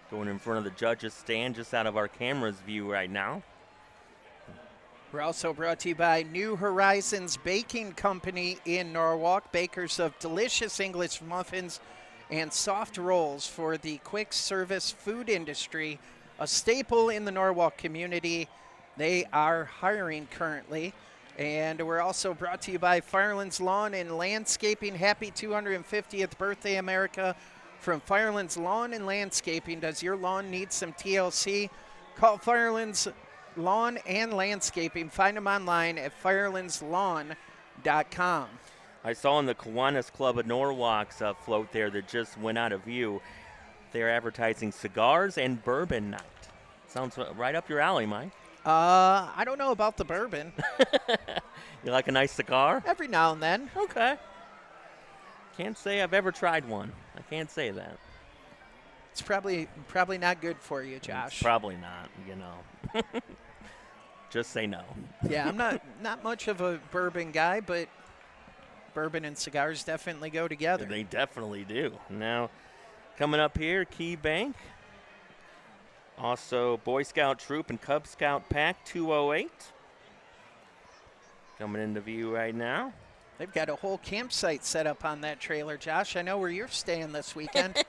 Going in front of the judges' stand just out of our camera's view right now. We're also brought to you by New Horizons Baking Company in Norwalk, bakers of delicious English muffins and soft rolls for the quick service food industry, a staple in the Norwalk community. They are hiring currently. And we're also brought to you by Firelands Lawn and Landscaping. Happy 250th birthday, America. From Firelands Lawn and Landscaping. Does your lawn need some TLC? Call Firelands Lawn and Landscaping. Find them online at firelandslawn.com. I saw in the Kiwanis Club of Norwalk's float there that just went out of view. They're advertising cigars and bourbon night. Sounds right up your alley, Mike. I don't know about the bourbon. You like a nice cigar? Every now and then. Okay. Can't say I've ever tried one. I can't say that. It's probably not good for you, Josh. It's probably not, you know. Just say no. Yeah, I'm not much of a bourbon guy, but bourbon and cigars definitely go together. They definitely do. Now, coming up here, Key Bank. Also, Boy Scout Troop and Cub Scout Pack 208. coming into view right now. They've got a whole campsite set up on that trailer, Josh. I know where you're staying this weekend.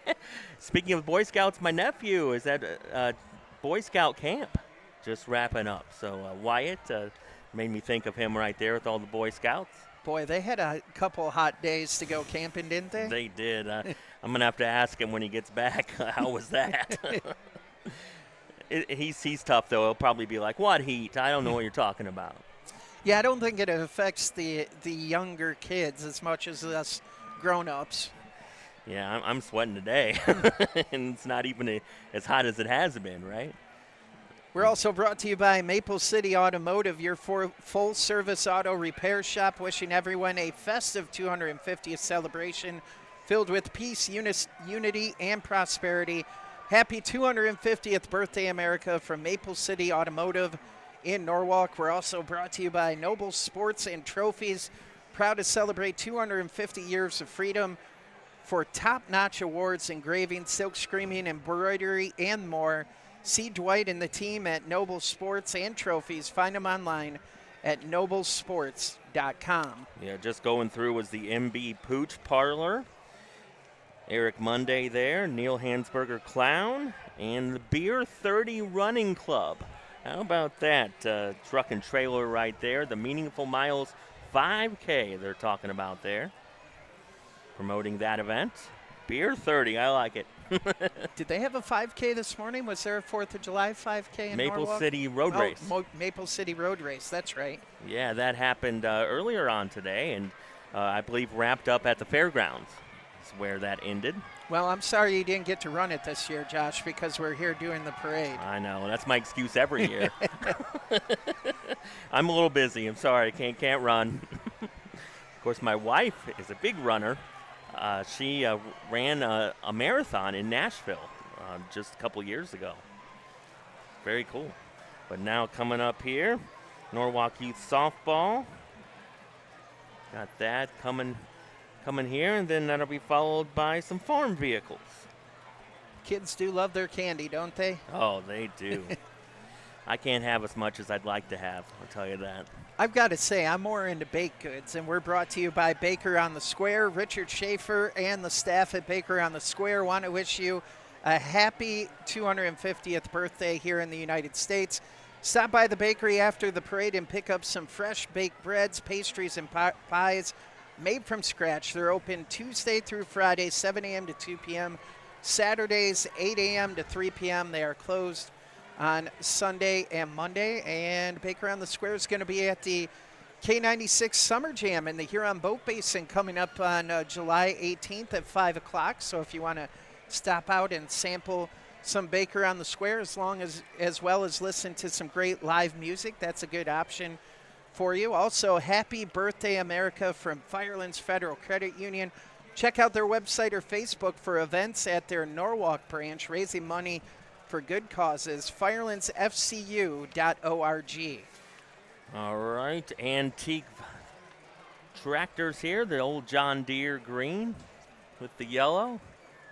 Speaking of Boy Scouts, my nephew is at Boy Scout camp just wrapping up. So Wyatt made me think of him right there with all the Boy Scouts. Boy, they had a couple hot days to go camping, didn't they? They did. I'm going to have to ask him when he gets back, how was that? He's tough, though. He'll probably be like, what heat? I don't know what you're talking about. Yeah, I don't think it affects the younger kids as much as us grown-ups. Yeah, I'm sweating today, and it's not even as hot as it has been, right? We're also brought to you by Maple City Automotive, your full-service auto repair shop, wishing everyone a festive 250th celebration filled with peace, unity, and prosperity. Happy 250th birthday, America, from Maple City Automotive in Norwalk. We're also brought to you by Noble Sports and Trophies, proud to celebrate 250 years of freedom for top-notch awards, engraving, silk screening, embroidery, and more. See Dwight and the team at Noble Sports and Trophies. Find them online at noblesports.com. Yeah, just going through was the MB Pooch Parlor. Eric Monday there, Neil Hansberger Clown, and the Beer 30 Running Club. How about that? Truck and trailer right there. The Meaningful Miles 5K they're talking about there. Promoting that event. Beer 30, I like it. Did they have a 5K this morning? Was there a 4th of July 5K in Maple Norwalk? City Road Race. Maple City Road Race, that's right. Yeah, that happened earlier on today, and I believe wrapped up at the fairgrounds. Is where that ended. Well, I'm sorry you didn't get to run it this year, Josh, because we're here doing the parade. I know. That's my excuse every year. I'm a little busy. I'm sorry. Can't run. Of course, my wife is a big runner. She ran a marathon in Nashville just a couple years ago. Very cool. But now coming up here, Norwalk Youth Softball. Got that coming here, and then that'll be followed by some farm vehicles. Kids do love their candy, don't they? Oh, they do. I can't have as much as I'd like to have, I'll tell you that. I've got to say, I'm more into baked goods, and we're brought to you by Baker on the Square. Richard Schaefer and the staff at Baker on the Square want to wish you a happy 250th birthday here in the United States. Stop by the bakery after the parade and pick up some fresh baked breads, pastries, and pies made from scratch. They're open Tuesday through Friday, 7 a.m. to 2 p.m., Saturdays, 8 a.m. to 3 p.m. They are closed on Sunday and Monday, and Baker on the Square is going to be at the K96 Summer Jam in the Huron Boat Basin coming up on July 18th at 5 o'clock. So if you want to stop out and sample some Baker on the Square, as well as listen to some great live music, that's a good option for you. Also, happy birthday, America, from Firelands Federal Credit Union. Check out their website or Facebook for events at their Norwalk branch, raising money for good causes. FirelandsFCU.org. All right, antique tractors here, the old John Deere green with the yellow.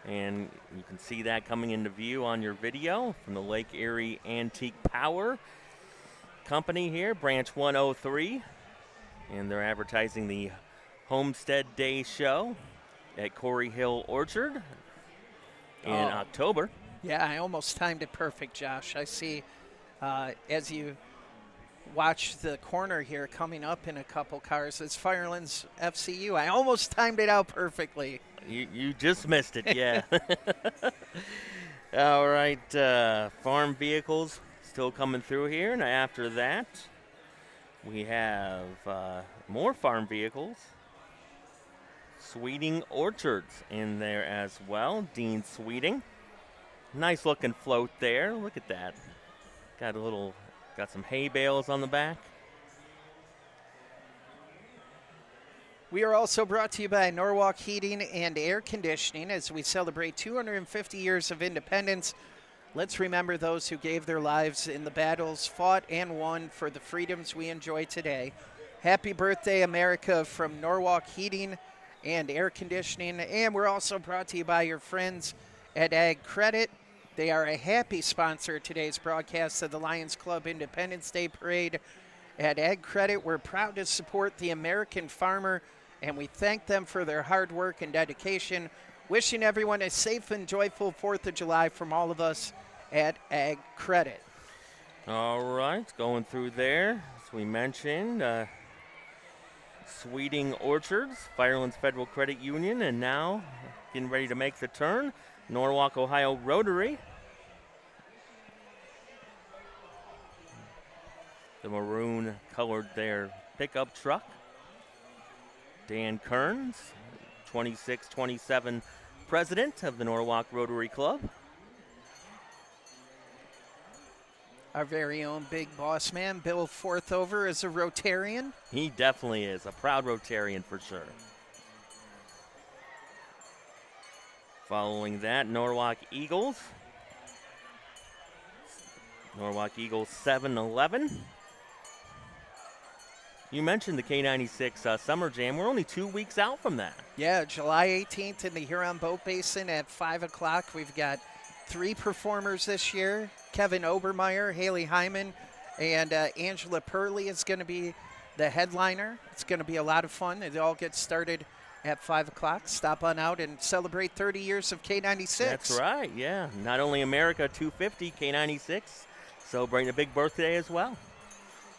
And you can see that coming into view on your video from the Lake Erie Antique Power Company here, Branch 103. And they're advertising the Homestead Day Show at Corey Hill Orchard in October. Yeah, I almost timed it perfect, Josh. I see as you watch the corner here coming up in a couple cars, it's Firelands FCU. I almost timed it out perfectly. You just missed it, yeah. All right, farm vehicles still coming through here. And after that, we have more farm vehicles. Sweeting Orchards in there as well. Dean Sweeting. Nice looking float there. Look at that. Got some hay bales on the back. We are also brought to you by Norwalk Heating and Air Conditioning as we celebrate 250 years of independence. Let's remember those who gave their lives in the battles, fought and won for the freedoms we enjoy today. Happy birthday, America, from Norwalk Heating and Air Conditioning. And we're also brought to you by your friends at Ag Credit. They are a happy sponsor of today's broadcast of the Lions Club Independence Day Parade. At Ag Credit, we're proud to support the American farmer, and we thank them for their hard work and dedication. Wishing everyone a safe and joyful 4th of July from all of us at Ag Credit. All right, going through there, as we mentioned, Sweeting Orchards, Firelands Federal Credit Union, and now getting ready to make the turn, Norwalk, Ohio Rotary. The maroon colored their pickup truck. Dan Kearns, 26-27 president of the Norwalk Rotary Club. Our very own big boss man, Bill Forthover, is a Rotarian. He definitely is, a proud Rotarian for sure. Following that, Norwalk Eagles. Norwalk Eagles 7-11. You mentioned the K96 Summer Jam. We're only 2 weeks out from that. Yeah, July 18th in the Huron Boat Basin at 5 o'clock. We've got 3 performers this year. Kevin Obermeyer, Haley Hyman, and Angela Purley is going to be the headliner. It's going to be a lot of fun. It all gets started at 5 o'clock. Stop on out and celebrate 30 years of K96. That's right, yeah. Not only America 250, K96, celebrating a big birthday as well.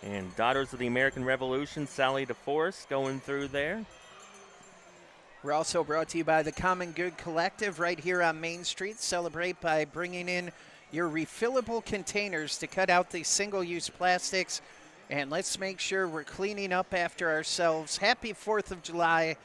And Daughters of the American Revolution, Sally DeForest going through there. We're also brought to you by the Common Good Collective right here on Main Street. Celebrate by bringing in your refillable containers to cut out the single-use plastics. And let's make sure we're cleaning up after ourselves. Happy 4th of July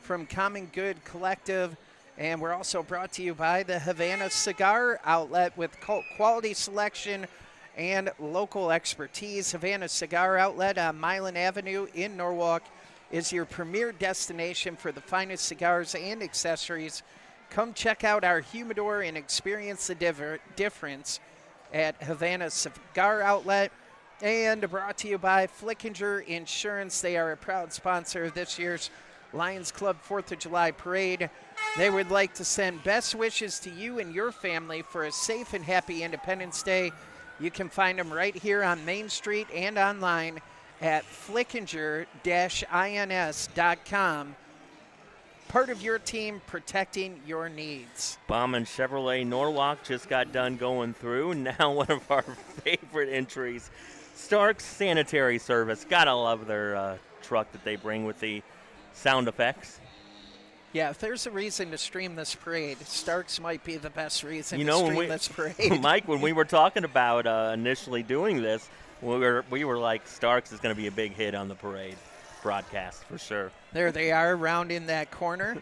from Common Good Collective. And we're also brought to you by the Havana Cigar Outlet with quality selection and local expertise. Havana Cigar Outlet on Milan Avenue in Norwalk is your premier destination for the finest cigars and accessories. Come check out our humidor and experience the difference at Havana Cigar Outlet. And brought to you by Flickinger Insurance. They are a proud sponsor of this year's Lions Club 4th of July Parade. They would like to send best wishes to you and your family for a safe and happy Independence Day. You can find them right here on Main Street and online at flickinger-ins.com. Part of your team protecting your needs. Bauman Chevrolet Norwalk just got done going through. Now one of our favorite entries, Stark's Sanitary Service. Gotta love their truck that they bring with the sound effects. Yeah, if there's a reason to stream this parade, Stark's might be the best reason to stream this parade. Mike, when we were talking about initially doing this, we were like, Stark's is going to be a big hit on the parade broadcast for sure. There they are rounding that corner.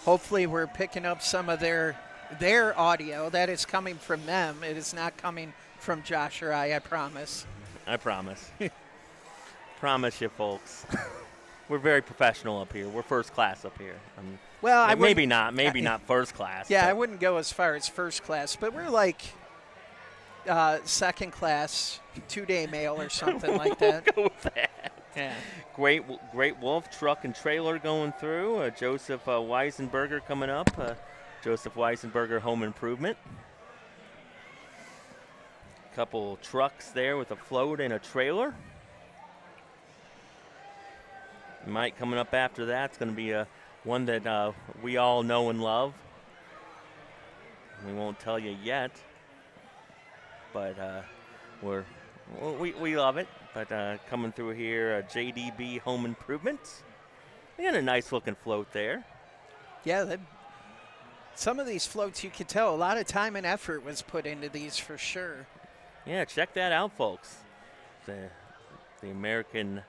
Hopefully we're picking up some of their audio. That is coming from them. It is not coming from Josh or I promise. I promise. Promise you, folks. We're very professional up here. We're first class up here. Well, maybe not first class. Yeah, I wouldn't go as far as first class, but we're like second class, 2-day mail or something like that. We'll go with that. Yeah. Great Wolf truck and trailer going through. Joseph Weisenberger coming up. Joseph Weisenberger Home Improvement. Couple trucks there with a float and a trailer. Mike coming up after that. It's going to be one that we all know and love. We won't tell you yet, but we love it. But coming through here, JDB Home Improvements. They got a nice looking float there. Yeah, some of these floats, you could tell a lot of time and effort was put into these for sure. Yeah, check that out, folks. The American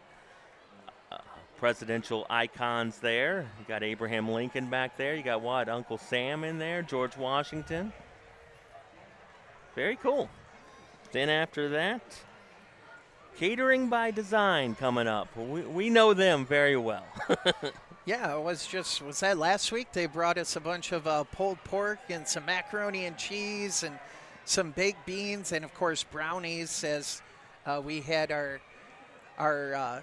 presidential icons there. You got Abraham Lincoln back there. You got what? Uncle Sam in there. George Washington. Very cool. Then after that, Catering by Design coming up. We know them very well. Yeah, was that last week? They brought us a bunch of pulled pork and some macaroni and cheese and some baked beans and, of course, brownies as we had our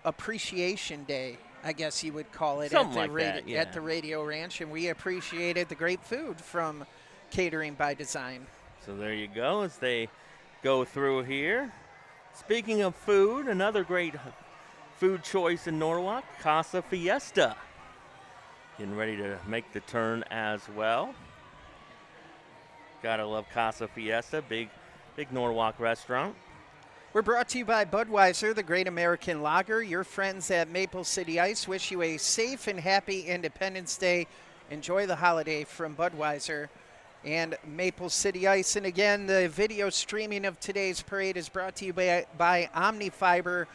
Appreciation Day, I guess you would call it, at the Radio Ranch, and we appreciated the great food from Catering by Design. So there you go as they go through here. Speaking of food, another great food choice in Norwalk, Casa Fiesta. Getting ready to make the turn as well. Gotta love Casa Fiesta, big Norwalk restaurant. We're brought to you by Budweiser, the Great American Lager. Your friends at Maple City Ice wish you a safe and happy Independence Day. Enjoy the holiday from Budweiser and Maple City Ice. And again, the video streaming of today's parade is brought to you by Omni Fiber,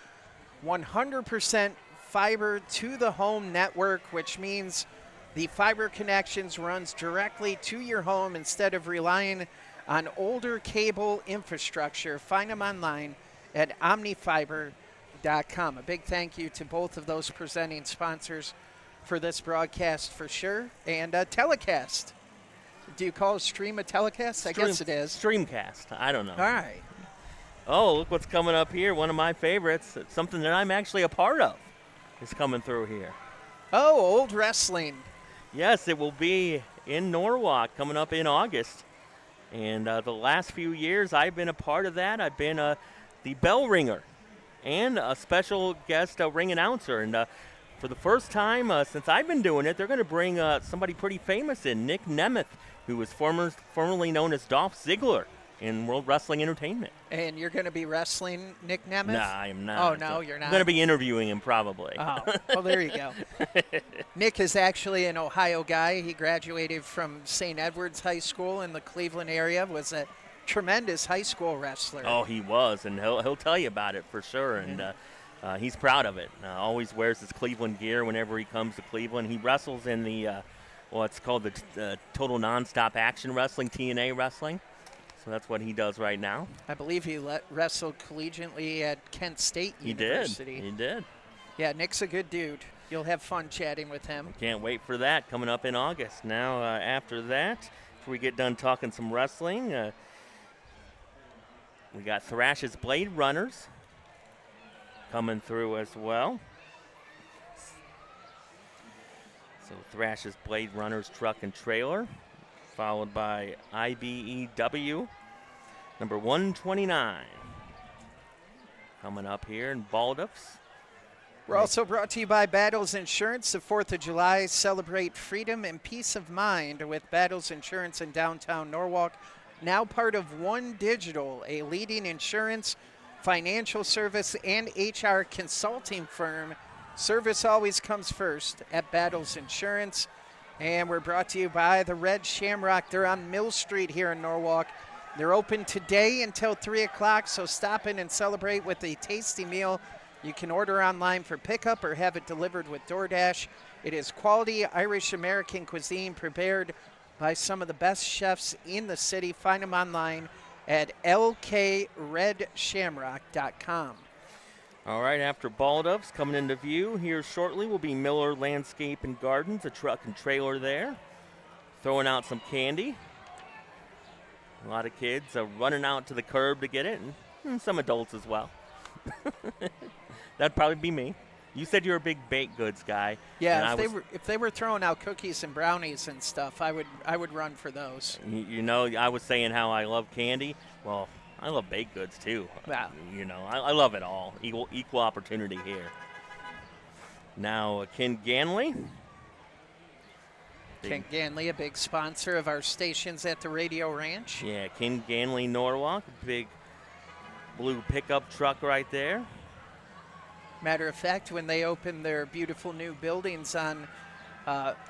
100% fiber to the home network, which means the fiber connections runs directly to your home instead of relying on older cable infrastructure. Find them online at omnifiber.com. A big thank you to both of those presenting sponsors for this broadcast for sure. And telecast. Do you call a stream a telecast? I guess it is. Streamcast. I don't know. All right. Oh, look what's coming up here. One of my favorites. It's something that I'm actually a part of is coming through here. Oh, old wrestling. Yes, it will be in Norwalk coming up in August. And the last few years I've been a part of that. I've been the bell ringer and a special guest ring announcer. And for the first time since I've been doing it, they're going to bring somebody pretty famous in, Nick Nemeth, who was formerly known as Dolph Ziggler in World Wrestling Entertainment. And you're going to be wrestling Nick Nemeth? No, I am not. Oh, no, you're not? I'm going to be interviewing him probably. Oh, well, there you go. Nick is actually an Ohio guy. He graduated from St. Edward's High School in the Cleveland area, was a tremendous high school wrestler. Oh, he was, and he'll tell you about it for sure, and he's proud of it. Always wears his Cleveland gear whenever he comes to Cleveland. He wrestles in the, it's called the Total Nonstop Action Wrestling, TNA Wrestling. So that's what he does right now. I believe he wrestled collegiately at Kent State University. He did. Yeah, Nick's a good dude. You'll have fun chatting with him. Can't wait for that coming up in August. Now, after that, before we get done talking some wrestling, we got Thrash's Blade Runners coming through as well. So Thrash's Blade Runners Truck and Trailer, followed by IBEW, number 129. Coming up here in Baldoff's. We're also brought to you by Battles Insurance. The 4th of July, celebrate freedom and peace of mind with Battles Insurance in downtown Norwalk. Now part of One Digital, a leading insurance, financial service, and HR consulting firm. Service always comes first at Battles Insurance. And we're brought to you by the Red Shamrock. They're on Mill Street here in Norwalk. They're open today until 3 o'clock, so stop in and celebrate with a tasty meal. You can order online for pickup or have it delivered with DoorDash. It is quality Irish-American cuisine prepared by some of the best chefs in the city. Find them online at lkredshamrock.com. All right, after Baldoff's coming into view here shortly will be Miller Landscape and Gardens, a truck and trailer there, throwing out some candy. A lot of kids running out to the curb to get it, and some adults as well. That'd probably be me. You said you're a big baked goods guy. Yeah, if they were throwing out cookies and brownies and stuff, I would run for those. You know, I was saying how I love candy. Well, I love baked goods too. Wow. You know, I love it all. Equal opportunity here. Now, Ken Ganley. Ken Ganley, a big sponsor of our stations at the Radio Ranch. Yeah, Ken Ganley, Norwalk, big blue pickup truck right there. Matter of fact, when they opened their beautiful new buildings on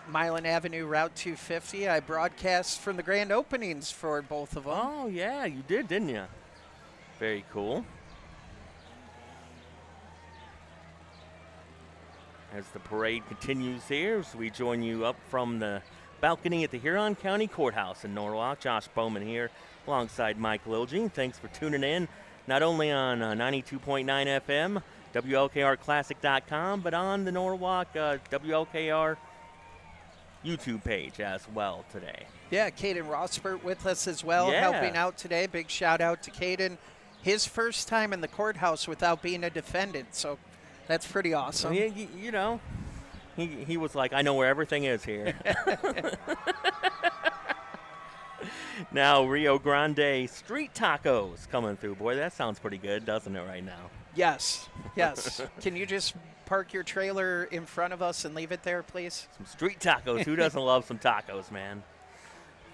Milan Avenue, Route 250, I broadcast from the grand openings for both of them. Oh, yeah, you did, didn't you? Very cool. As the parade continues here, so we join you up from the balcony at the Huron County Courthouse in Norwalk. Josh Bowman here alongside Mike Lilgey. Thanks for tuning in, not only on 92.9 FM, WLKRClassic.com, but on the Norwalk WLKR YouTube page as well today. Yeah, Caden Rossbert with us as well, Yeah. helping out today. Big shout out to Caden. His first time in the courthouse without being a defendant, so that's pretty awesome. You know, he was like, I know where everything is here. Now Rio Grande street tacos coming through. Boy, that sounds pretty good, doesn't it, right now? Yes, yes. Can you just park your trailer in front of us and leave it there, please? Some street tacos. Who doesn't love some tacos, man?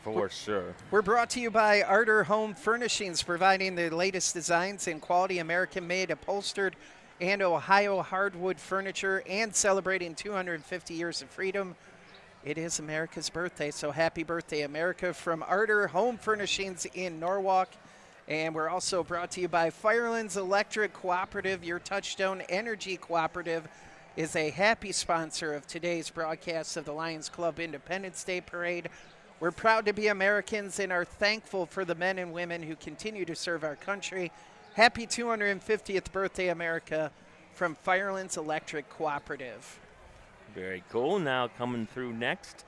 For sure. We're brought to you by Arter Home Furnishings, providing the latest designs in quality American-made upholstered and Ohio hardwood furniture, and celebrating 250 years of freedom. It is America's birthday, so happy birthday, America, from Arter Home Furnishings in Norwalk. And we're also brought to you by Firelands Electric Cooperative. Your Touchstone Energy Cooperative is a happy sponsor of today's broadcast of the Lions Club Independence Day Parade. We're proud to be Americans and are thankful for the men and women who continue to serve our country. Happy 250th birthday, America, from Firelands Electric Cooperative. Very cool. Now coming through next,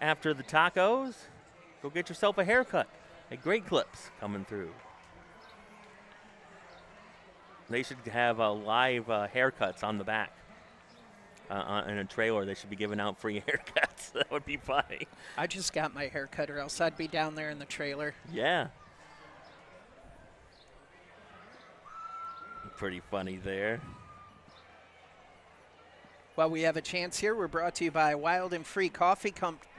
after the tacos, go get yourself a haircut. A Great Clips coming through. They should have live haircuts on the back. In a trailer, they should be giving out free haircuts. That would be funny. I just got my haircut, or else I'd be down there in the trailer. Yeah. Pretty funny there. While we have a chance here, we're brought to you by Wild and Free Coffee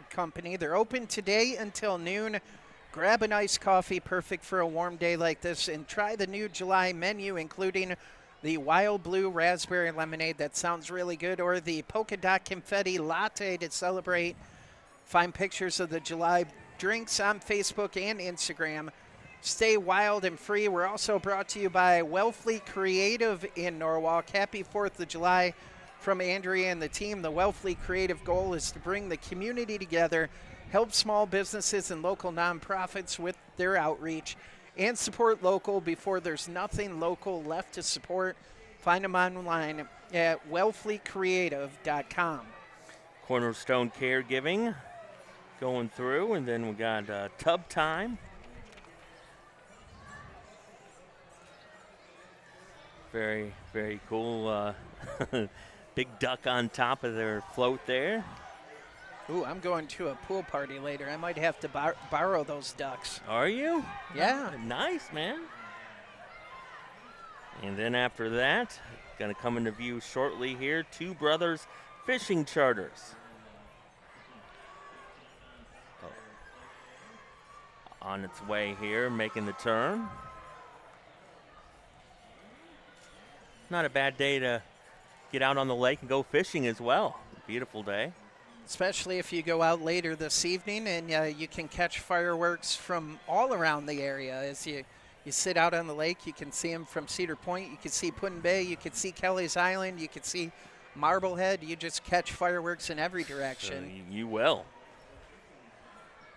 Company. They're open today until noon. Grab a nice coffee, perfect for a warm day like this, and try the new July menu, including the Wild Blue Raspberry Lemonade. That sounds really good. Or the Polka Dot Confetti Latte to celebrate. Find pictures of the July drinks on Facebook and Instagram. Stay wild and free. We're also brought to you by Wellfleet Creative in Norwalk. Happy 4th of July from Andrea and the team. The Wellfleet Creative goal is to bring the community together, help small businesses and local nonprofits with their outreach, and support local before there's nothing local left to support. Find them online at wellfleetcreative.com. Cornerstone Caregiving going through, and then we got Tub Time. Very, very cool. Big duck on top of their float there. Ooh, I'm going to a pool party later. I might have to borrow those ducks. Are you? Yeah. Nice, man. And then after that, going to come into view shortly here, Two Brothers Fishing Charters. On its way here, making the turn. Not a bad day to get out on the lake and go fishing as well. Beautiful day. Especially if you go out later this evening and you can catch fireworks from all around the area. As you sit out on the lake, you can see them from Cedar Point, you can see Put-in Bay, you can see Kelly's Island, you can see Marblehead. You just catch fireworks in every direction. You will.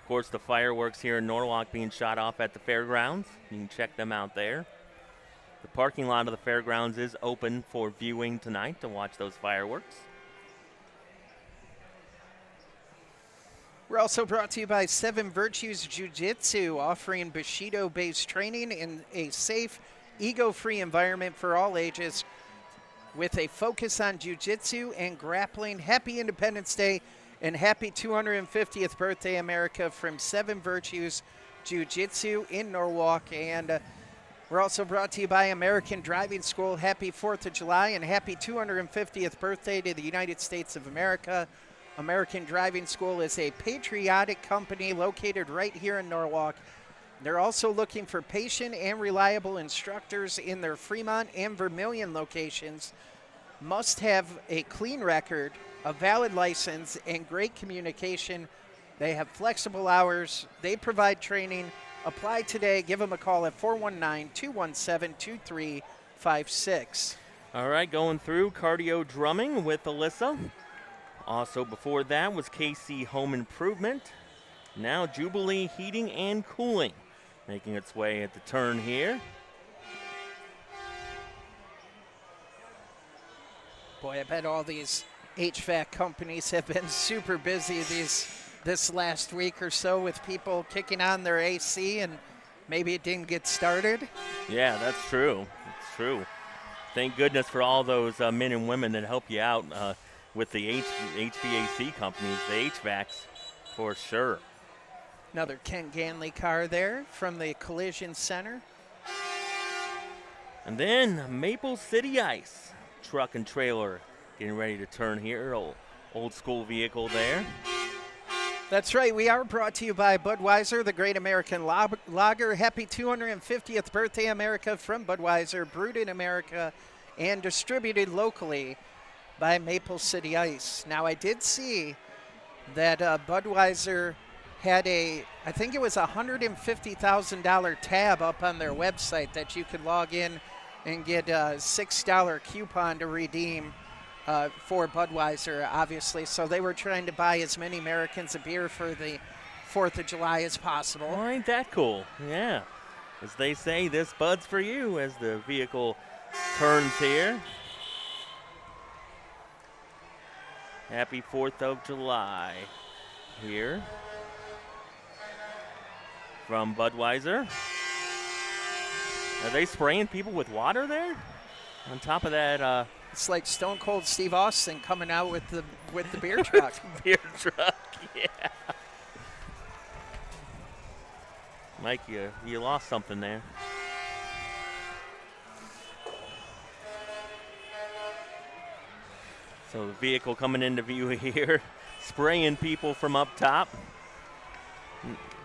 Of course, the fireworks here in Norwalk being shot off at the fairgrounds. You can check them out there. The parking lot of the fairgrounds is open for viewing tonight to watch those fireworks. We're also brought to you by Seven Virtues Jiu-Jitsu, offering Bushido-based training in a safe, ego-free environment for all ages with a focus on jiu-jitsu and grappling. Happy Independence Day and happy 250th birthday, America, from Seven Virtues Jiu-Jitsu in Norwalk. And we're also brought to you by American Driving School. Happy 4th of July and happy 250th birthday to the United States of America. American Driving School is a patriotic company located right here in Norwalk. They're also looking for patient and reliable instructors in their Fremont and Vermilion locations. Must have a clean record, a valid license, and great communication. They have flexible hours. They provide training. Apply today. Give them a call at 419-217-2356. All right, going through cardio drumming with Alyssa. Also before that was KC Home Improvement. Now Jubilee Heating and Cooling making its way at the turn here. Boy, I bet all these HVAC companies have been super busy this last week or so with people kicking on their AC, and maybe it didn't get started. Yeah, that's true. It's true. Thank goodness for all those men and women that help you out with the HVAC companies, the HVACs, for sure. Another Ken Ganley car there from the Collision Center. And then Maple City Ice, truck and trailer, getting ready to turn here. Old school vehicle there. That's right. We are brought to you by Budweiser, the Great American Lager. Happy 250th birthday, America, from Budweiser, brewed in America and distributed locally by Maple City Ice. Now, I did see that Budweiser had I think it was a $150,000 tab up on their website that you could log in and get a $6 coupon to redeem for Budweiser, obviously. So they were trying to buy as many Americans a beer for the 4th of July as possible. Oh, ain't that cool? Yeah. As they say, this Bud's for you as the vehicle turns here. Happy 4th of July here from Budweiser. Are they spraying people with water there? On top of that, it's like Stone Cold Steve Austin coming out with the beer truck. beer truck, yeah. Mike, you lost something there. So the vehicle coming into view here, spraying people from up top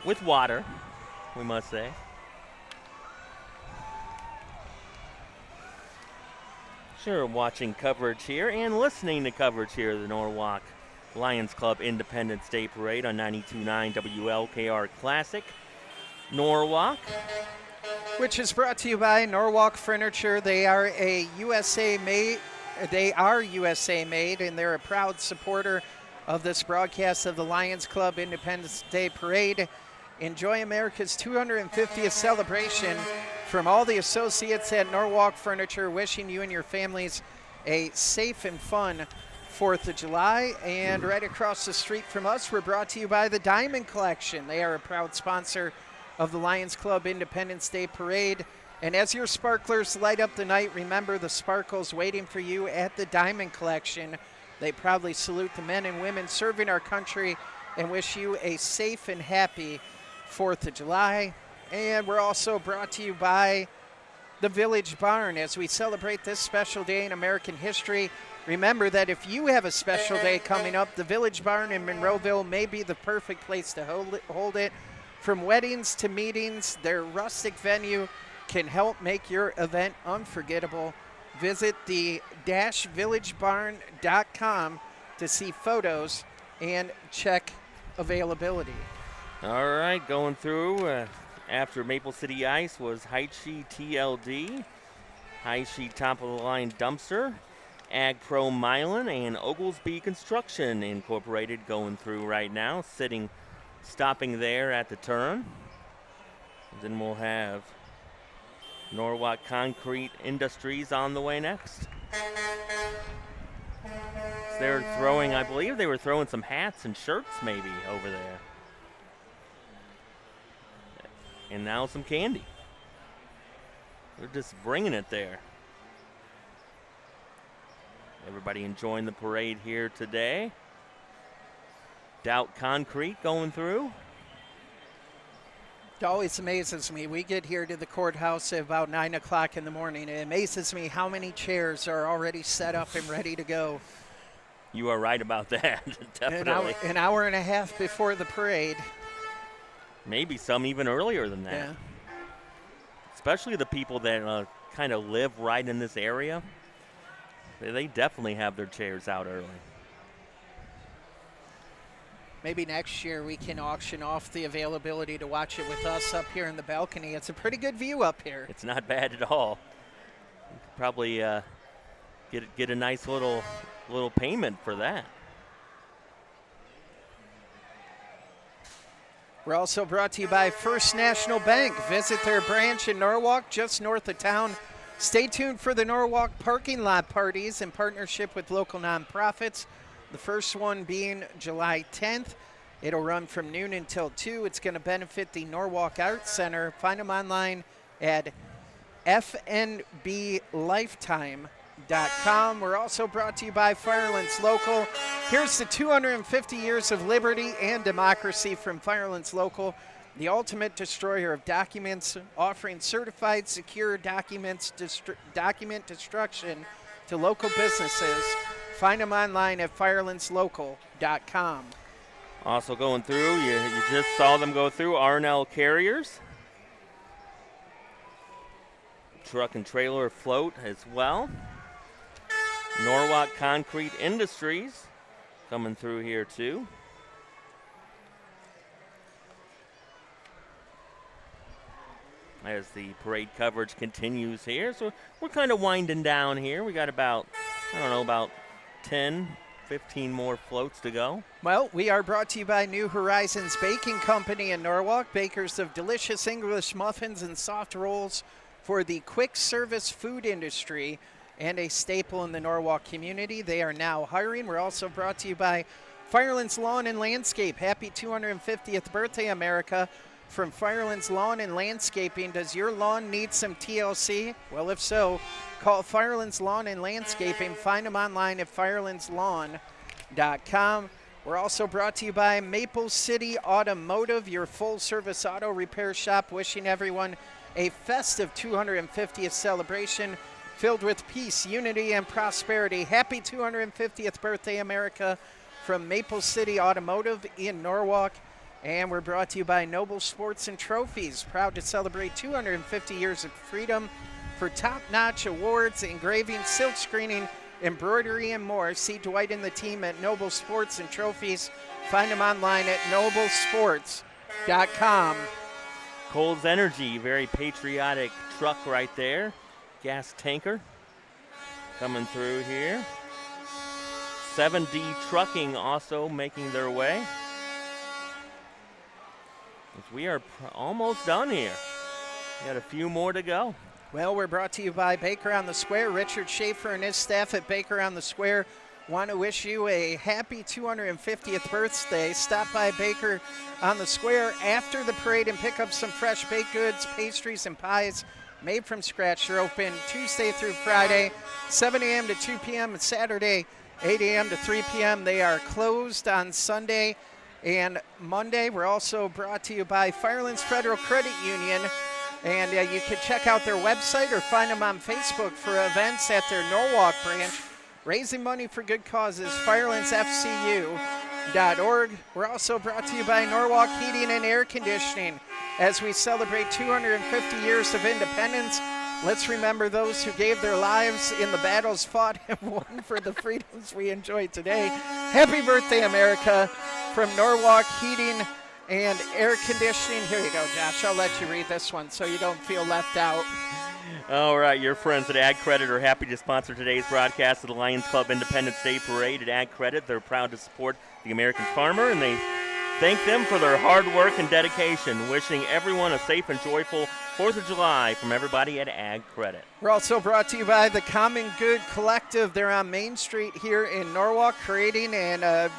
with water, we must say. Sure, watching coverage here and listening to coverage here of the Norwalk Lions Club Independence Day Parade on 92.9 WLKR Classic Norwalk. Which is brought to you by Norwalk Furniture. They are USA made, and they're a proud supporter of this broadcast of the Lions Club Independence Day Parade. Enjoy America's 250th celebration from all the associates at Norwalk Furniture, wishing you and your families a safe and fun 4th of July. And right across the street from us, we're brought to you by the Diamond Collection. They are a proud sponsor of the Lions Club Independence Day Parade. And as your sparklers light up the night, remember the sparkles waiting for you at the Diamond Collection. They proudly salute the men and women serving our country and wish you a safe and happy 4th of July. And we're also brought to you by the Village Barn as we celebrate this special day in American history. Remember that if you have a special day coming up, the Village Barn in Monroeville may be the perfect place to hold it. From weddings to meetings, their rustic venue can help make your event unforgettable. Visit the villagebarn.com to see photos and check availability. All right, going through after Maple City Ice was Heichi TLD, Heichi Top of the Line Dumpster, Ag Pro Milan, and Oglesby Construction Incorporated going through right now, stopping there at the turn. And then we'll have Norwalk Concrete Industries on the way next. So they're throwing, I believe they were throwing some hats and shirts maybe over there. And now some candy. They're just bringing it there. Everybody enjoying the parade here today. Doubt Concrete going through. It always amazes me. We get here to the courthouse at about 9 o'clock in the morning. It amazes me how many chairs are already set up and ready to go. You are right about that, definitely. An hour and a half before the parade. Maybe some even earlier than that. Yeah. Especially the people that kind of live right in this area. They definitely have their chairs out early. Maybe next year we can auction off the availability to watch it with us up here in the balcony. It's a pretty good view up here. It's not bad at all. You could probably get a nice little payment for that. We're also brought to you by First National Bank. Visit their branch in Norwalk, just north of town. Stay tuned for the Norwalk parking lot parties in partnership with local nonprofits. The first one being July 10th. It'll run from noon until 2. It's going to benefit the Norwalk Arts Center. Find them online at fnblifetime.com. We're also brought to you by Firelands Local. Here's the 250 years of liberty and democracy from Firelands Local, the ultimate destroyer of documents, offering certified secure document destruction to local businesses. Find them online at firelandslocal.com. Also going through, you just saw them go through, R&L Carriers. Truck and trailer float as well. Norwalk Concrete Industries coming through here too. As the parade coverage continues here. So we're kind of winding down here. We got about 10, 15 more floats to go. Well, we are brought to you by New Horizons Baking Company in Norwalk, bakers of delicious English muffins and soft rolls for the quick service food industry and a staple in the Norwalk community. They are now hiring. We're also brought to you by Firelands Lawn and Landscape. Happy 250th birthday, America. From Firelands Lawn and Landscaping, does your lawn need some TLC? Well, if so, call Firelands Lawn and Landscaping. Find them online at firelandslawn.com. We're also brought to you by Maple City Automotive, your full-service auto repair shop, wishing everyone a festive 250th celebration filled with peace, unity, and prosperity. Happy 250th birthday, America, from Maple City Automotive in Norwalk. And we're brought to you by Noble Sports and Trophies, proud to celebrate 250 years of freedom for top-notch awards, engraving, silk screening, embroidery, and more. See Dwight and the team at Noble Sports and Trophies. Find them online at noblesports.com. Coles Energy, very patriotic truck right there. Gas tanker coming through here. 7D Trucking also making their way. We are almost done here. We got a few more to go. Well, we're brought to you by Baker on the Square. Richard Schaefer and his staff at Baker on the Square want to wish you a happy 250th birthday. Stop by Baker on the Square after the parade and pick up some fresh baked goods, pastries, and pies made from scratch. They're open Tuesday through Friday, 7 a.m. to 2 p.m. and Saturday, 8 a.m. to 3 p.m. They are closed on Sunday and Monday. We're also brought to you by Firelands Federal Credit Union, and you can check out their website or find them on Facebook for events at their Norwalk branch, raising money for good causes, firelandsfcu.org. We're also brought to you by Norwalk Heating and Air Conditioning. As we celebrate 250 years of independence, let's remember those who gave their lives in the battles fought and won for the freedoms we enjoy today. Happy birthday, America, from Norwalk Heating and Air Conditioning. Here you go, Josh. I'll let you read this one so you don't feel left out. All right, your friends at Ag Credit are happy to sponsor today's broadcast of the Lions Club Independence Day Parade. At Ag Credit, they're proud to support the American farmer, and they thank them for their hard work and dedication. Wishing everyone a safe and joyful 4th of July from everybody at Ag Credit. We're also brought to you by the Common Good Collective. They're on Main Street here in Norwalk, creating and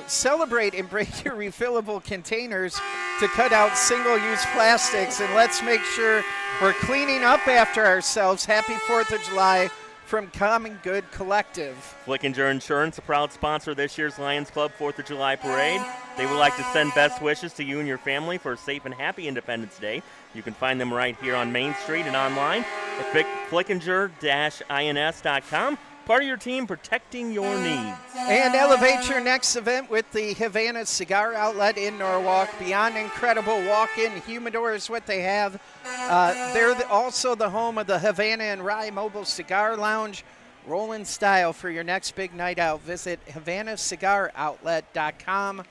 celebrate and bring your refillable containers to cut out single-use plastics. And let's make sure we're cleaning up after ourselves. Happy 4th of July from Common Good Collective. Flickinger Insurance, a proud sponsor of this year's Lions Club 4th of July Parade. They would like to send best wishes to you and your family for a safe and happy Independence Day. You can find them right here on Main Street and online at flickinger-ins.com. Part of your team protecting your needs. And elevate your next event with the Havana Cigar Outlet in Norwalk. Beyond incredible walk-in humidor is what they have. They're also the home of the Havana and Rye Mobile Cigar Lounge. Roll in style for your next big night out. Visit HavanaCigarOutlet.com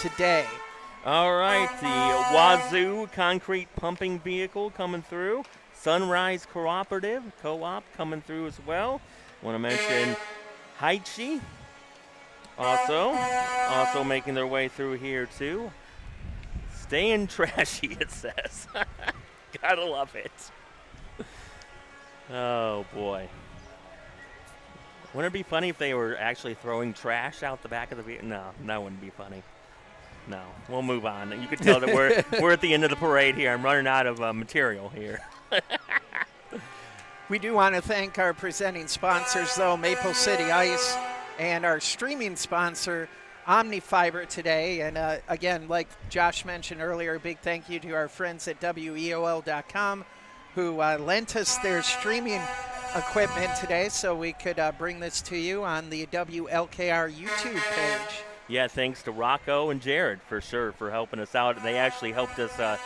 today. All right, the Wazoo concrete pumping vehicle coming through. Sunrise Cooperative Co-op coming through as well. Want to mention Haichi also making their way through here too. Staying trashy, it says. Gotta love it. Oh boy. Wouldn't it be funny if they were actually throwing trash out the back of the vehicle? No, that wouldn't be funny. No, we'll move on. You can tell that we're at the end of the parade here. I'm running out of material here. We do want to thank our presenting sponsors, though, Maple City Ice, and our streaming sponsor, Omni Fiber today. And again, like Josh mentioned earlier, a big thank you to our friends at WEOL.com who lent us their streaming equipment today so we could bring this to you on the WLKR YouTube page. Yeah, thanks to Rocco and Jared for sure for helping us out. They actually helped us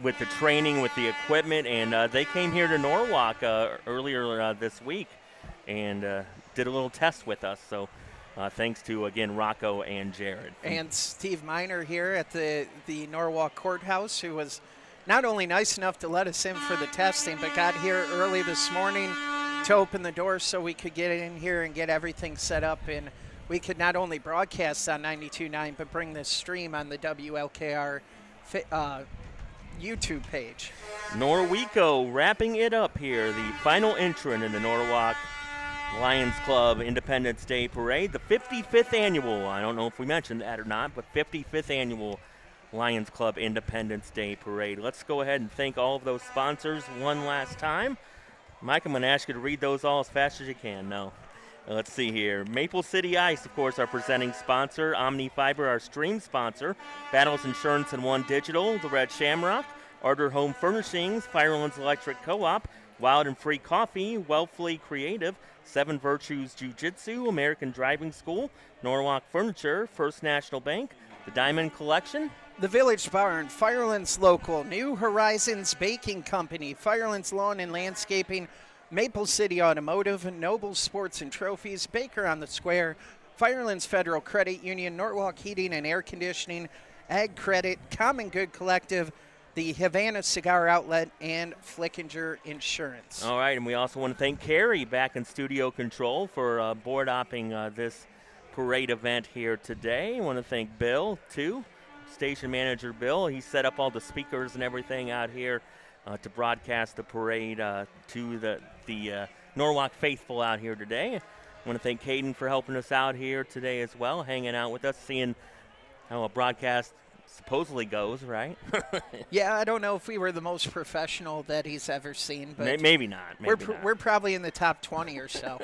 with the training, with the equipment, and they came here to Norwalk earlier this week and did a little test with us. So thanks to, again, Rocco and Jared. And Steve Miner here at the Norwalk Courthouse, who was not only nice enough to let us in for the testing, but got here early this morning to open the doors so we could get in here and get everything set up. And we could not only broadcast on 92.9, but bring this stream on the WLKR YouTube page. Norwico wrapping it up here, the final entrant in the Norwalk Lions Club Independence Day Parade, the 55th annual, I don't know if we mentioned that or not, but 55th annual Lions Club Independence Day Parade. Let's go ahead and thank all of those sponsors one last time. Mike, I'm going to ask you to read those all as fast as you can. No. Let's see here. Maple City Ice, of course, our presenting sponsor. Omni Fiber, our stream sponsor. Battles Insurance and One Digital. The Red Shamrock. Ardor Home Furnishings. Firelands Electric Co-op. Wild and Free Coffee. Wellfully Creative. Seven Virtues Jiu-Jitsu. American Driving School. Norwalk Furniture. First National Bank. The Diamond Collection. The Village Barn. Firelands Local. New Horizons Baking Company. Firelands Lawn and Landscaping. Maple City Automotive, Noble Sports and Trophies, Baker on the Square, Firelands Federal Credit Union, Norwalk Heating and Air Conditioning, Ag Credit, Common Good Collective, the Havana Cigar Outlet, and Flickinger Insurance. All right, and we also want to thank Carrie back in studio control for board-opping this parade event here today. I want to thank Bill, too, station manager Bill. He set up all the speakers and everything out here to broadcast the parade to the Norwalk faithful out here today. I want to thank Caden for helping us out here today as well, hanging out with us, seeing how a broadcast supposedly goes, right? Yeah, I don't know if we were the most professional that he's ever seen, but maybe not. We're probably in the top 20 or so.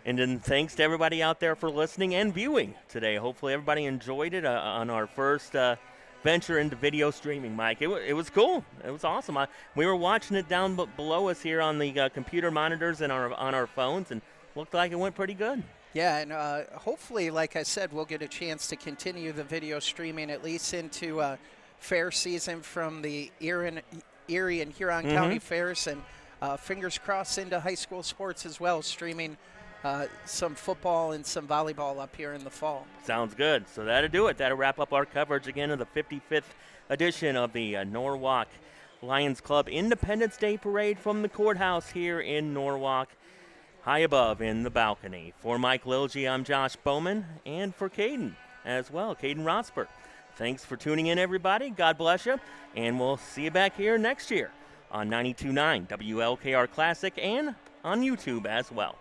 And then thanks to everybody out there for listening and viewing today. Hopefully everybody enjoyed it on our first venture into video streaming, Mike. It was cool. It was awesome. We were watching it down below us here on the computer monitors and on our phones, and looked like it went pretty good. Yeah, and hopefully, like I said, we'll get a chance to continue the video streaming at least into fair season from the Erie and Huron County fairs, and fingers crossed into high school sports as well, streaming some football and some volleyball up here in the fall. Sounds good. So that'll do it. That'll wrap up our coverage again of the 55th edition of the Norwalk Lions Club Independence Day Parade from the courthouse here in Norwalk, high above in the balcony. For Mike Lilge, I'm Josh Bowman, and for Caden as well, Caden Rosberg. Thanks for tuning in, everybody. God bless you, and we'll see you back here next year on 92.9 WLKR Classic and on YouTube as well.